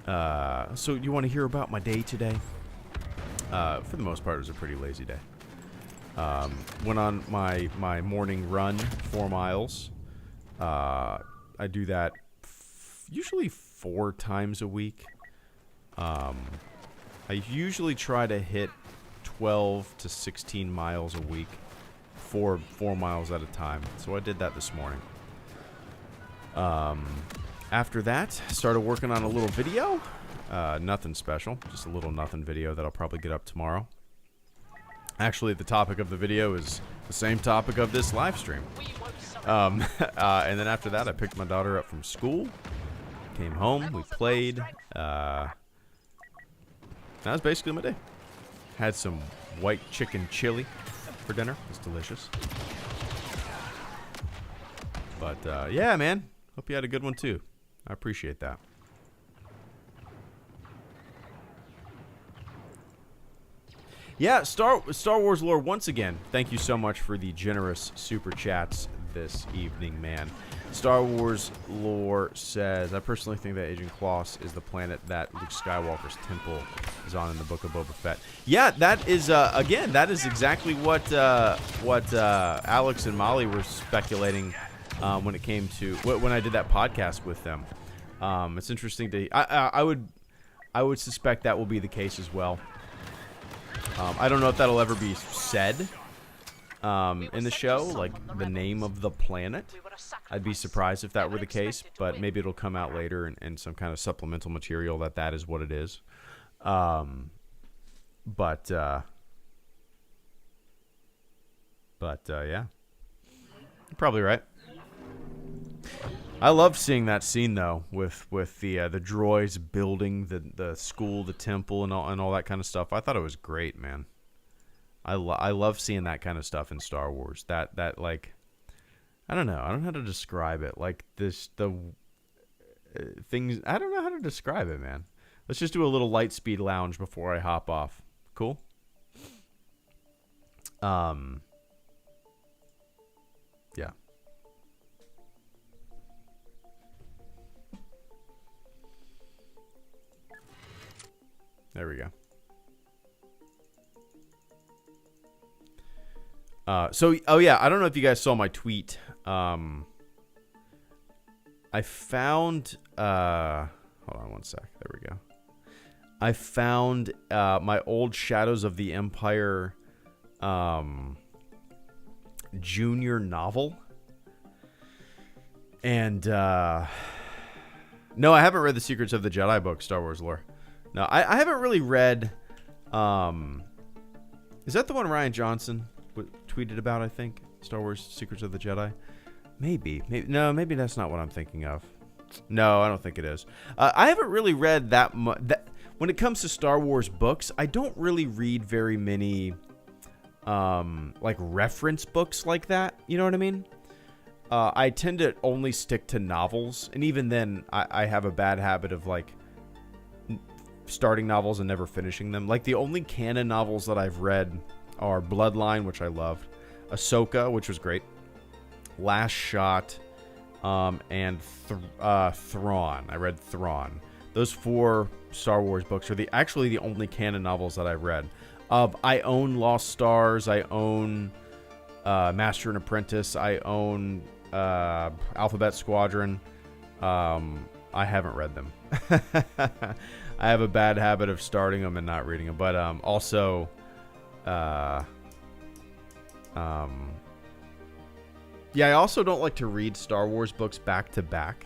So you want to hear about my day today? For the most part, it was a pretty lazy day. Went on my morning run, 4 miles. I do that usually 4 times a week. I usually try to hit 12 to 16 miles a week, 4 miles at a time. So I did that this morning. After that, started working on a little video. Nothing special, just a little nothing video that I'll probably get up tomorrow. Actually, the topic of the video is the same topic of this live stream. And then after that, I picked my daughter up from school, came home, we played. That was basically my day. Had some white chicken chili for dinner. It's delicious. But, yeah, man. Hope you had a good one, too. I appreciate that. Yeah, Star Wars lore, once again, thank you so much for the generous super chats this evening, man. Star Wars lore says, I personally think that Agent Kloss is the planet that Luke Skywalker's temple is on in the Book of Boba Fett. Yeah, that is, again, that is exactly what Alex and Molly were speculating when it came to, when I did that podcast with them. It's interesting to, I would suspect that will be the case as well. I don't know if that'll ever be said in the show, like the name of the planet. I'd be surprised if that were the case, but maybe it'll come out later in some kind of supplemental material that is what it is. But yeah. You're probably right. I love seeing that scene though, with the droids building the school, the temple, and all that kind of stuff. I thought it was great, man. I love seeing that kind of stuff in Star Wars. That like, I don't know how to describe it. Like things. I don't know how to describe it, man. Let's just do a little light speed lounge before I hop off. Cool. Yeah. There we go. Oh yeah, I don't know if you guys saw my tweet. I found, hold on one sec. There we go. I found my old Shadows of the Empire junior novel. And no, I haven't read the Secrets of the Jedi book, Star Wars lore. No, I haven't really read. Is that the one Ryan Johnson tweeted about? I think Star Wars Secrets of the Jedi. Maybe no, maybe that's not what I'm thinking of. No, I don't think it is. I haven't really read that much. When it comes to Star Wars books, I don't really read very many, like reference books like that. You know what I mean? I tend to only stick to novels, and even then, I have a bad habit of like starting novels and never finishing them. Like the only canon novels that I've read are Bloodline, which I loved, Ahsoka, which was great, Last Shot, and Thrawn. I read Thrawn. Those 4 Star Wars books are actually the only canon novels that I've read. I own Lost Stars. I own Master and Apprentice. I own Alphabet Squadron. I haven't read them. I have a bad habit of starting them and not reading them. But also, yeah, I also don't like to read Star Wars books back to back.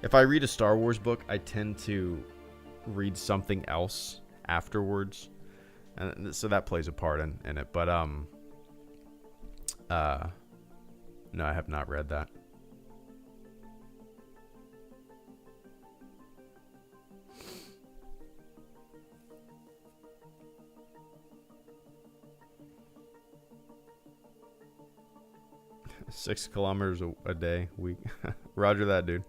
If I read a Star Wars book, I tend to read something else afterwards. And so that plays a part in it. But no, I have not read that. Six kilometers a day, week. Roger that, dude.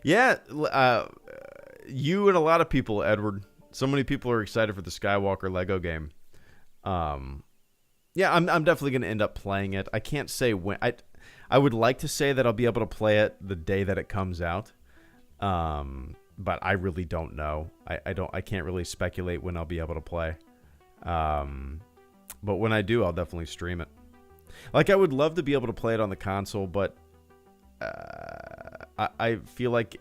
Yeah, you and a lot of people, Edward. So many people are excited for the Skywalker Lego game. Yeah, I'm definitely going to end up playing it. I can't say when. I would like to say that I'll be able to play it the day that it comes out. But I really don't know. I can't really speculate when I'll be able to play. But when I do, I'll definitely stream it. Like, I would love to be able to play it on the console, but I feel like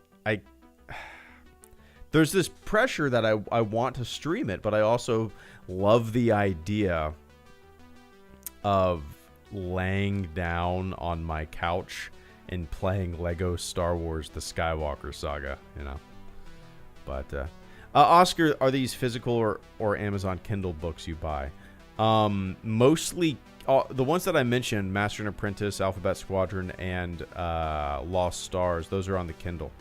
there's this pressure that I want to stream it, but I also love the idea of laying down on my couch and playing Lego Star Wars The Skywalker Saga, you know. But Oscar, are these physical or Amazon Kindle books you buy? Mostly the ones that I mentioned, Master and Apprentice, Alphabet Squadron, and Lost Stars, those are on the Kindle.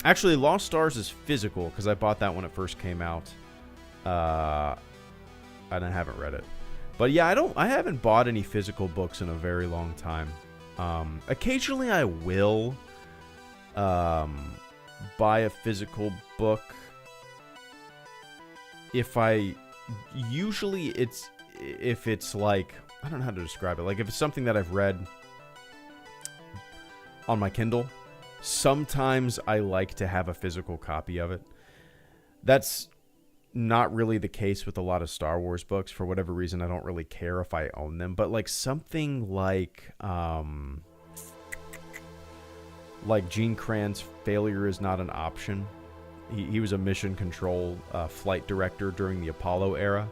Actually, Lost Stars is physical because I bought that when it first came out. And I haven't read it. But yeah, I haven't bought any physical books in a very long time. Occasionally I will buy a physical book. If it's like, I don't know how to describe it. Like if it's something that I've read on my Kindle, sometimes I like to have a physical copy of it. That's not really the case with a lot of Star Wars books. For whatever reason, I don't really care if I own them. But like something like Gene Kran's Failure is Not an Option. He was a mission control flight director during the Apollo era.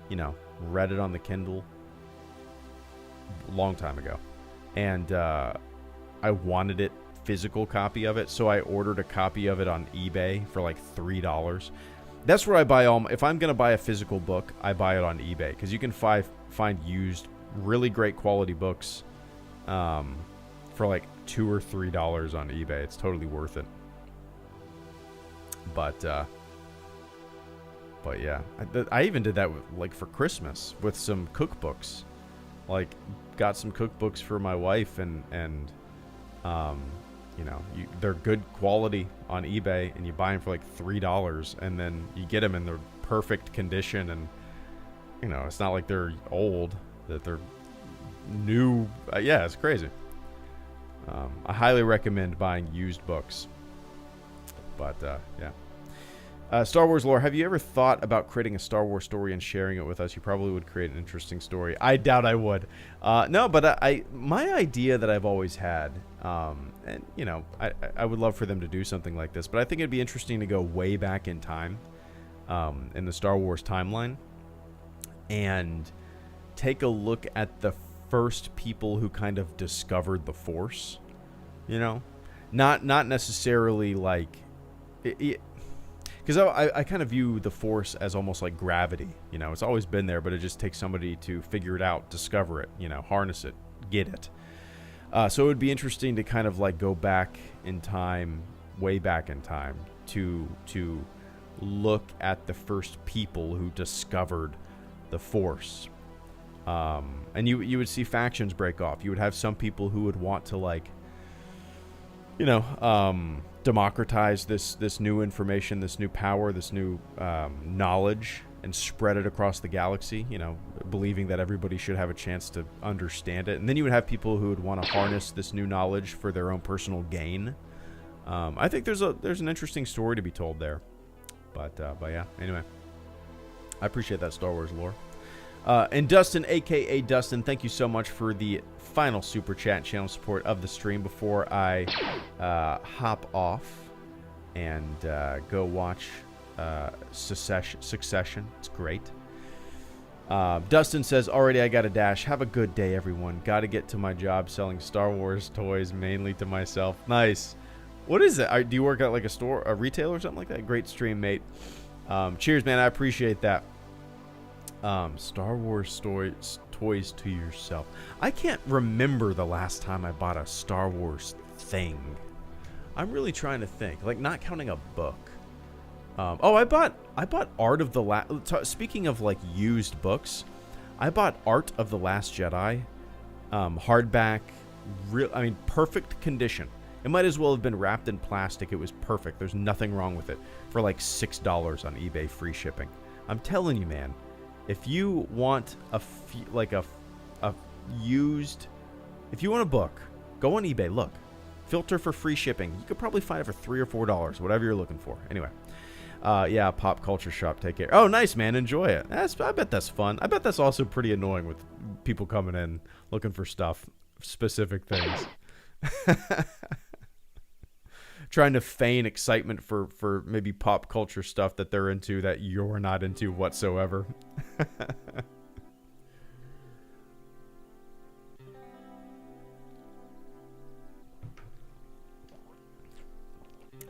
You know, read it on the Kindle a long time ago. And I wanted it physical copy of it, so I ordered a copy of it on eBay for like $3. That's where I buy if I'm going to buy a physical book, I buy it on eBay, because you can find used, really great quality books for like $2 or $3 on eBay. It's totally worth it. But yeah, I even did that for Christmas with some cookbooks. Like, got some cookbooks for my wife, and you know, they're good quality on eBay, and you buy them for like $3, and then you get them in the perfect condition, and you know, it's not like they're old, that they're new. Yeah, it's crazy. I highly recommend buying used books. But yeah. Star Wars lore. Have you ever thought about creating a Star Wars story and sharing it with us? You probably would create an interesting story. I doubt I would. No, but my idea that I've always had, and you know, I would love for them to do something like this, but I think it'd be interesting to go way back in time, in the Star Wars timeline, and take a look at the first people who kind of discovered the Force. You know, not necessarily like. Because I kind of view the Force as almost like gravity. You know, it's always been there, but it just takes somebody to figure it out, discover it, you know, harness it, get it. So it would be interesting to kind of like go back in time, way back in time, to look at the first people who discovered the Force. And you would see factions break off. You would have some people who would want to, like, you know, democratize this new information, this new power, this new knowledge, and spread it across the galaxy, you know, believing that everybody should have a chance to understand it. And then you would have people who would want to harness this new knowledge for their own personal gain. I think there's an interesting story to be told there. But yeah, anyway, I appreciate that Star Wars lore. And Dustin, a.k.a. Dustin, thank you so much for the final super chat channel support of the stream. Before I hop off and go watch Succession. It's great. Dustin says, already I got a dash. Have a good day, everyone. Got to get to my job selling Star Wars toys, mainly to myself. Nice. What is it? Do you work at like a store, a retailer or something like that? Great stream, mate. Cheers, man. I appreciate that. Star Wars toys to yourself. I can't remember the last time I bought a Star Wars thing. I'm really trying to think, like not counting a book. I bought Art of the Last. Speaking of like used books, I bought Art of the Last Jedi, hardback. Perfect condition. It might as well have been wrapped in plastic. It was perfect. There's nothing wrong with it. For like $6 on eBay, free shipping. I'm telling you, man. If you want a used, if you want a book, go on eBay. Look, filter for free shipping. You could probably find it for $3 or $4, whatever you're looking for. Anyway, yeah, pop culture shop. Take care. Oh, nice, man. Enjoy it. I bet that's fun. I bet that's also pretty annoying with people coming in looking for stuff, specific things. Trying to feign excitement for maybe pop culture stuff that they're into that you're not into whatsoever.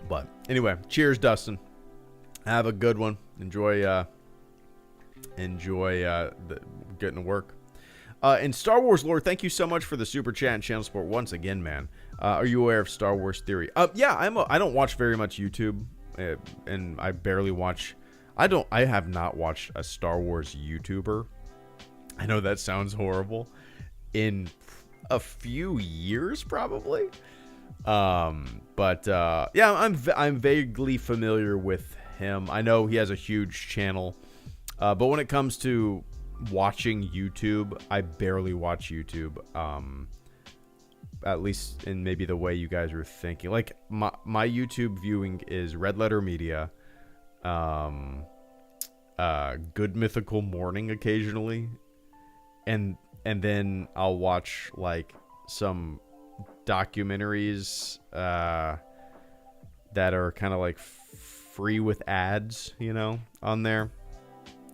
But anyway, cheers, Dustin. Have a good one. Enjoy getting to work. And Star Wars lore, thank you so much for the super chat and channel support once again, man. Are you aware of Star Wars Theory? Yeah, I don't watch very much YouTube, and I barely watch. I have not watched a Star Wars YouTuber. I know that sounds horrible. In a few years, probably. Yeah, I'm vaguely familiar with him. I know he has a huge channel, but when it comes to watching YouTube, I barely watch YouTube. At least in maybe the way you guys are thinking. Like my YouTube viewing is Red Letter Media, Good Mythical Morning occasionally, and then I'll watch like some documentaries that are kind of like free with ads, you know, on there.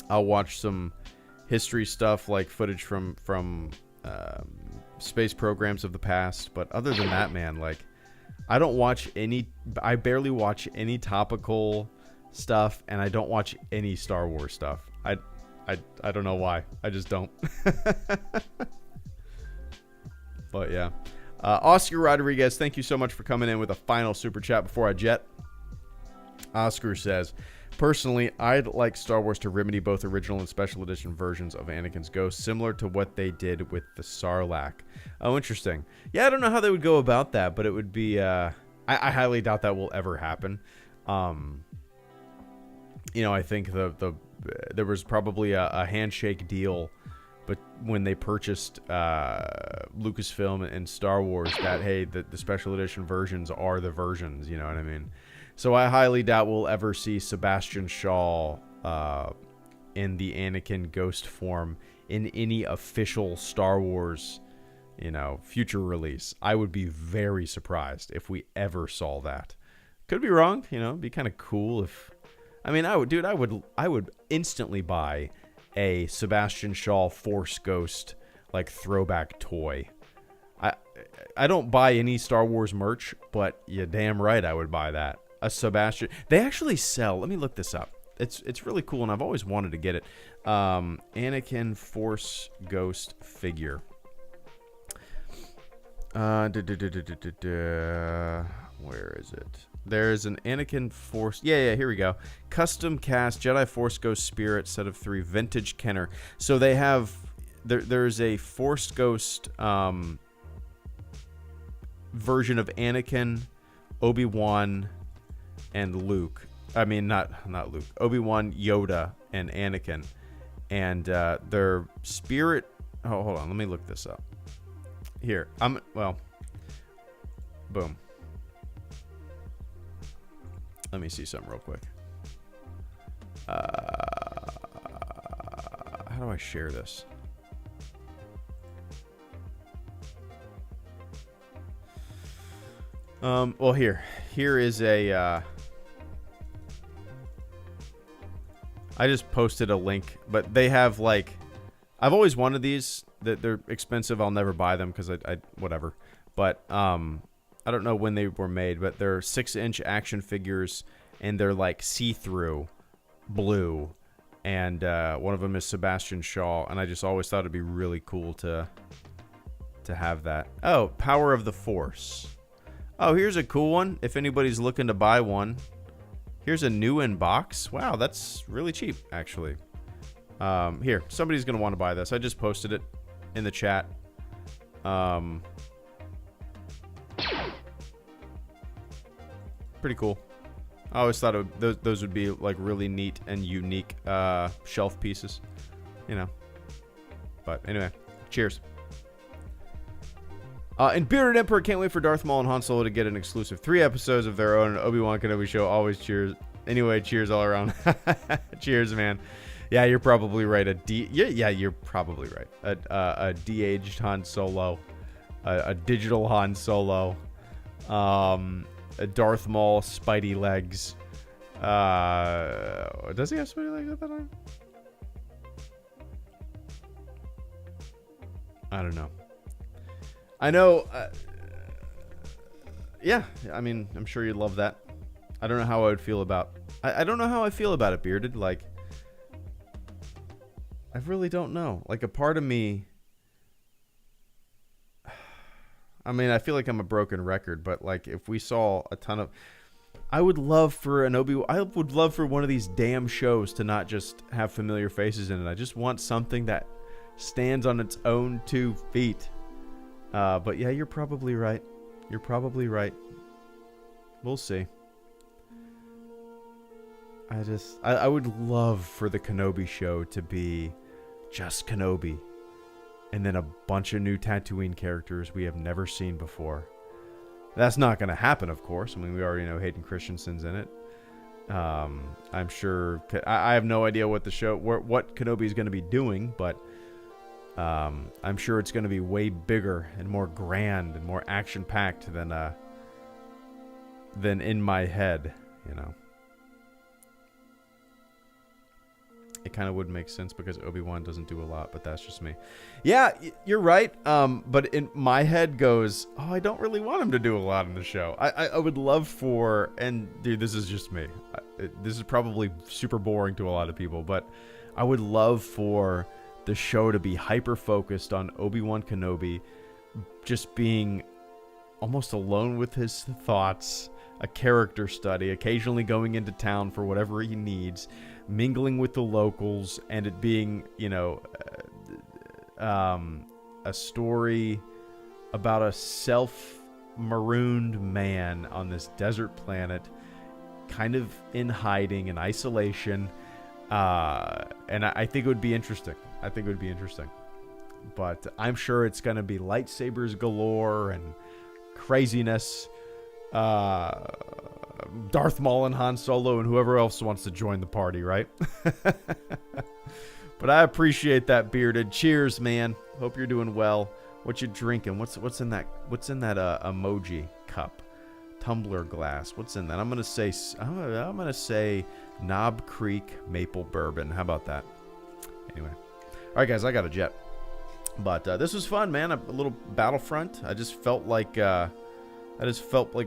I'll watch some history stuff like footage from space programs of the past, but other than that, man, like I barely watch any topical stuff, and I don't watch any Star Wars stuff. I don't know why. I just don't. But yeah, Oscar Rodriguez, thank you so much for coming in with a final super chat before I jet. Oscar says, personally, I'd like Star Wars to remedy both original and special edition versions of Anakin's Ghost, similar to what they did with the Sarlacc. Oh, interesting. Yeah, I don't know how they would go about that, but it would be... I highly doubt that will ever happen. I think there was probably a handshake deal, but when they purchased Lucasfilm and Star Wars, that, hey, the special edition versions are the versions, you know what I mean? So I highly doubt we'll ever see Sebastian Shaw in the Anakin ghost form in any official Star Wars, future release. I would be very surprised if we ever saw that. Could be wrong, it'd be kind of cool if... I mean, I would instantly buy a Sebastian Shaw Force Ghost, like, throwback toy. I don't buy any Star Wars merch, but you're damn right I would buy that. A Sebastian... They actually sell... Let me look this up. It's really cool, and I've always wanted to get it. Anakin Force Ghost figure. Where is it? There's an Anakin Force... Yeah, here we go. Custom cast Jedi Force Ghost Spirit set of 3 vintage Kenner. So they have... There's a Force Ghost version of Anakin, Obi-Wan, and Luke. I mean, not Luke. Obi-Wan, Yoda, and Anakin. And their spirit... Oh, hold on. Let me look this up. Here. Boom. Let me see something real quick. How do I share this? Well, here is a... I just posted a link, but they have, like... I've always wanted these. They're expensive. I'll never buy them because I whatever. But I don't know when they were made, but they're 6-inch action figures, and they're like see-through blue. And one of them is Sebastian Shaw, and I just always thought it'd be really cool to have that. Oh, Power of the Force. Oh, here's a cool one. If anybody's looking to buy one, here's a new in box. Wow, that's really cheap, actually. Here, somebody's gonna want to buy this. I just posted it in the chat. Pretty cool. I always thought those would be like really neat and unique shelf pieces, But anyway, cheers. And Bearded Emperor can't wait for Darth Maul and Han Solo to get an exclusive 3 episodes of their own Obi-Wan Kenobi show. Always cheers. Anyway, cheers all around. Cheers, man. Yeah, you're probably right. Yeah, you're probably right. A de-aged Han Solo, a digital Han Solo, a Darth Maul Spidey legs. Does he have Spidey legs at that time? I don't know. I know. Yeah, I mean, I'm sure you'd love that. I don't know how I would feel about. I don't know how I feel about it, Bearded. Like, I really don't know. Like, a part of me... I mean, I feel like I'm a broken record, but, like, if we saw a ton of... I would love for I would love for one of these damn shows to not just have familiar faces in it. I just want something that stands on its own 2 feet. But, yeah, you're probably right. You're probably right. We'll see. I would love for the Kenobi show to be just Kenobi, and then a bunch of new Tatooine characters we have never seen before. That's not going to happen, of course. I mean, we already know Hayden Christensen's in it. I'm sure... I have no idea what the show... what Kenobi is going to be doing, but I'm sure it's going to be way bigger and more grand and more action-packed than in my head, It kind of would make sense because Obi-Wan doesn't do a lot, but that's just me. Yeah, you're right. But in my head goes, I don't really want him to do a lot in the show. I would love for, and dude, this is just me. This is probably super boring to a lot of people, but I would love for the show to be hyper-focused on Obi-Wan Kenobi just being almost alone with his thoughts, a character study, occasionally going into town for whatever he needs, mingling with the locals, and it being, a story about a self-marooned man on this desert planet, kind of in hiding, in isolation, and I think it would be interesting. But I'm sure it's going to be lightsabers galore and craziness. Darth Maul and Han Solo and whoever else wants to join the party, right? But I appreciate that, Bearded. Cheers, man. Hope you're doing well. What you drinking? What's in that emoji cup? Tumbler glass. What's in that? I'm gonna say Knob Creek Maple Bourbon. How about that? Anyway, all right, guys, I got a jet. But this was fun, man. A little Battlefront. I just felt like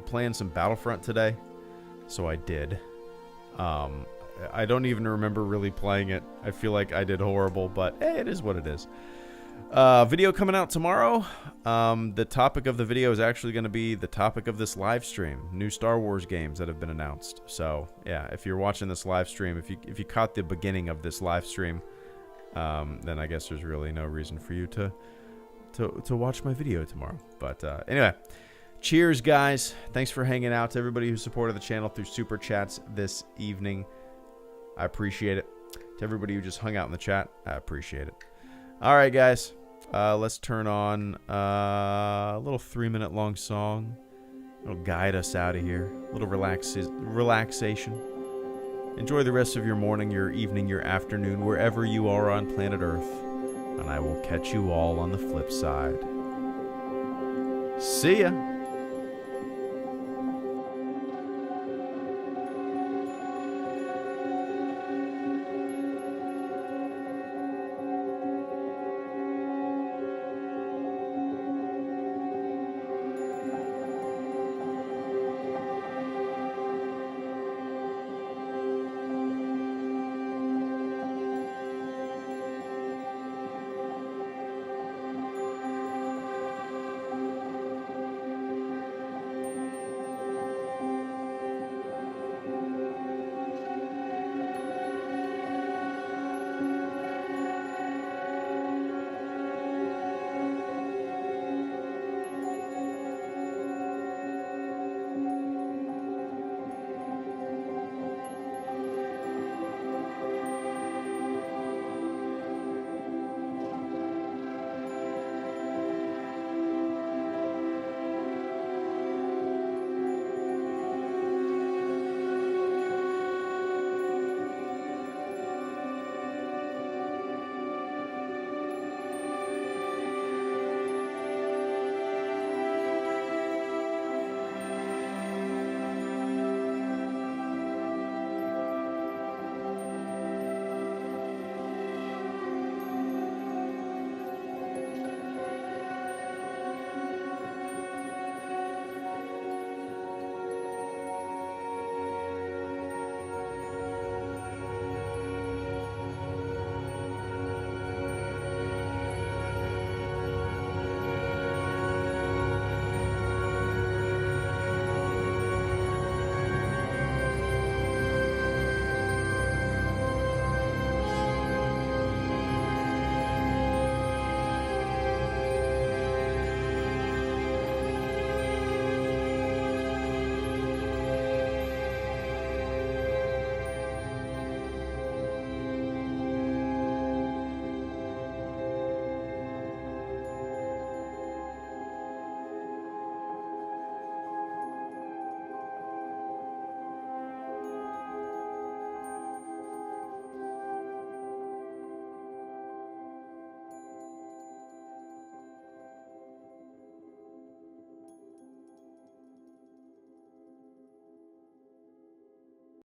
playing some Battlefront today, so I did. I don't even remember really playing it. I feel like I did horrible, but hey, it is what it is. Video coming out tomorrow. The topic of the video is actually going to be the topic of this live stream. New Star Wars games that have been announced. So yeah, if you're watching this live stream, if you caught the beginning of this live stream, then I guess there's really no reason for you to watch my video tomorrow. But anyway, cheers, guys. Thanks for hanging out. To everybody who supported the channel through super chats this evening, I appreciate it. To everybody who just hung out in the chat, I appreciate it. All right, guys. Let's turn on a little 3-minute long song. It'll guide us out of here. A little relaxation. Enjoy the rest of your morning, your evening, your afternoon, wherever you are on planet Earth. And I will catch you all on the flip side. See ya.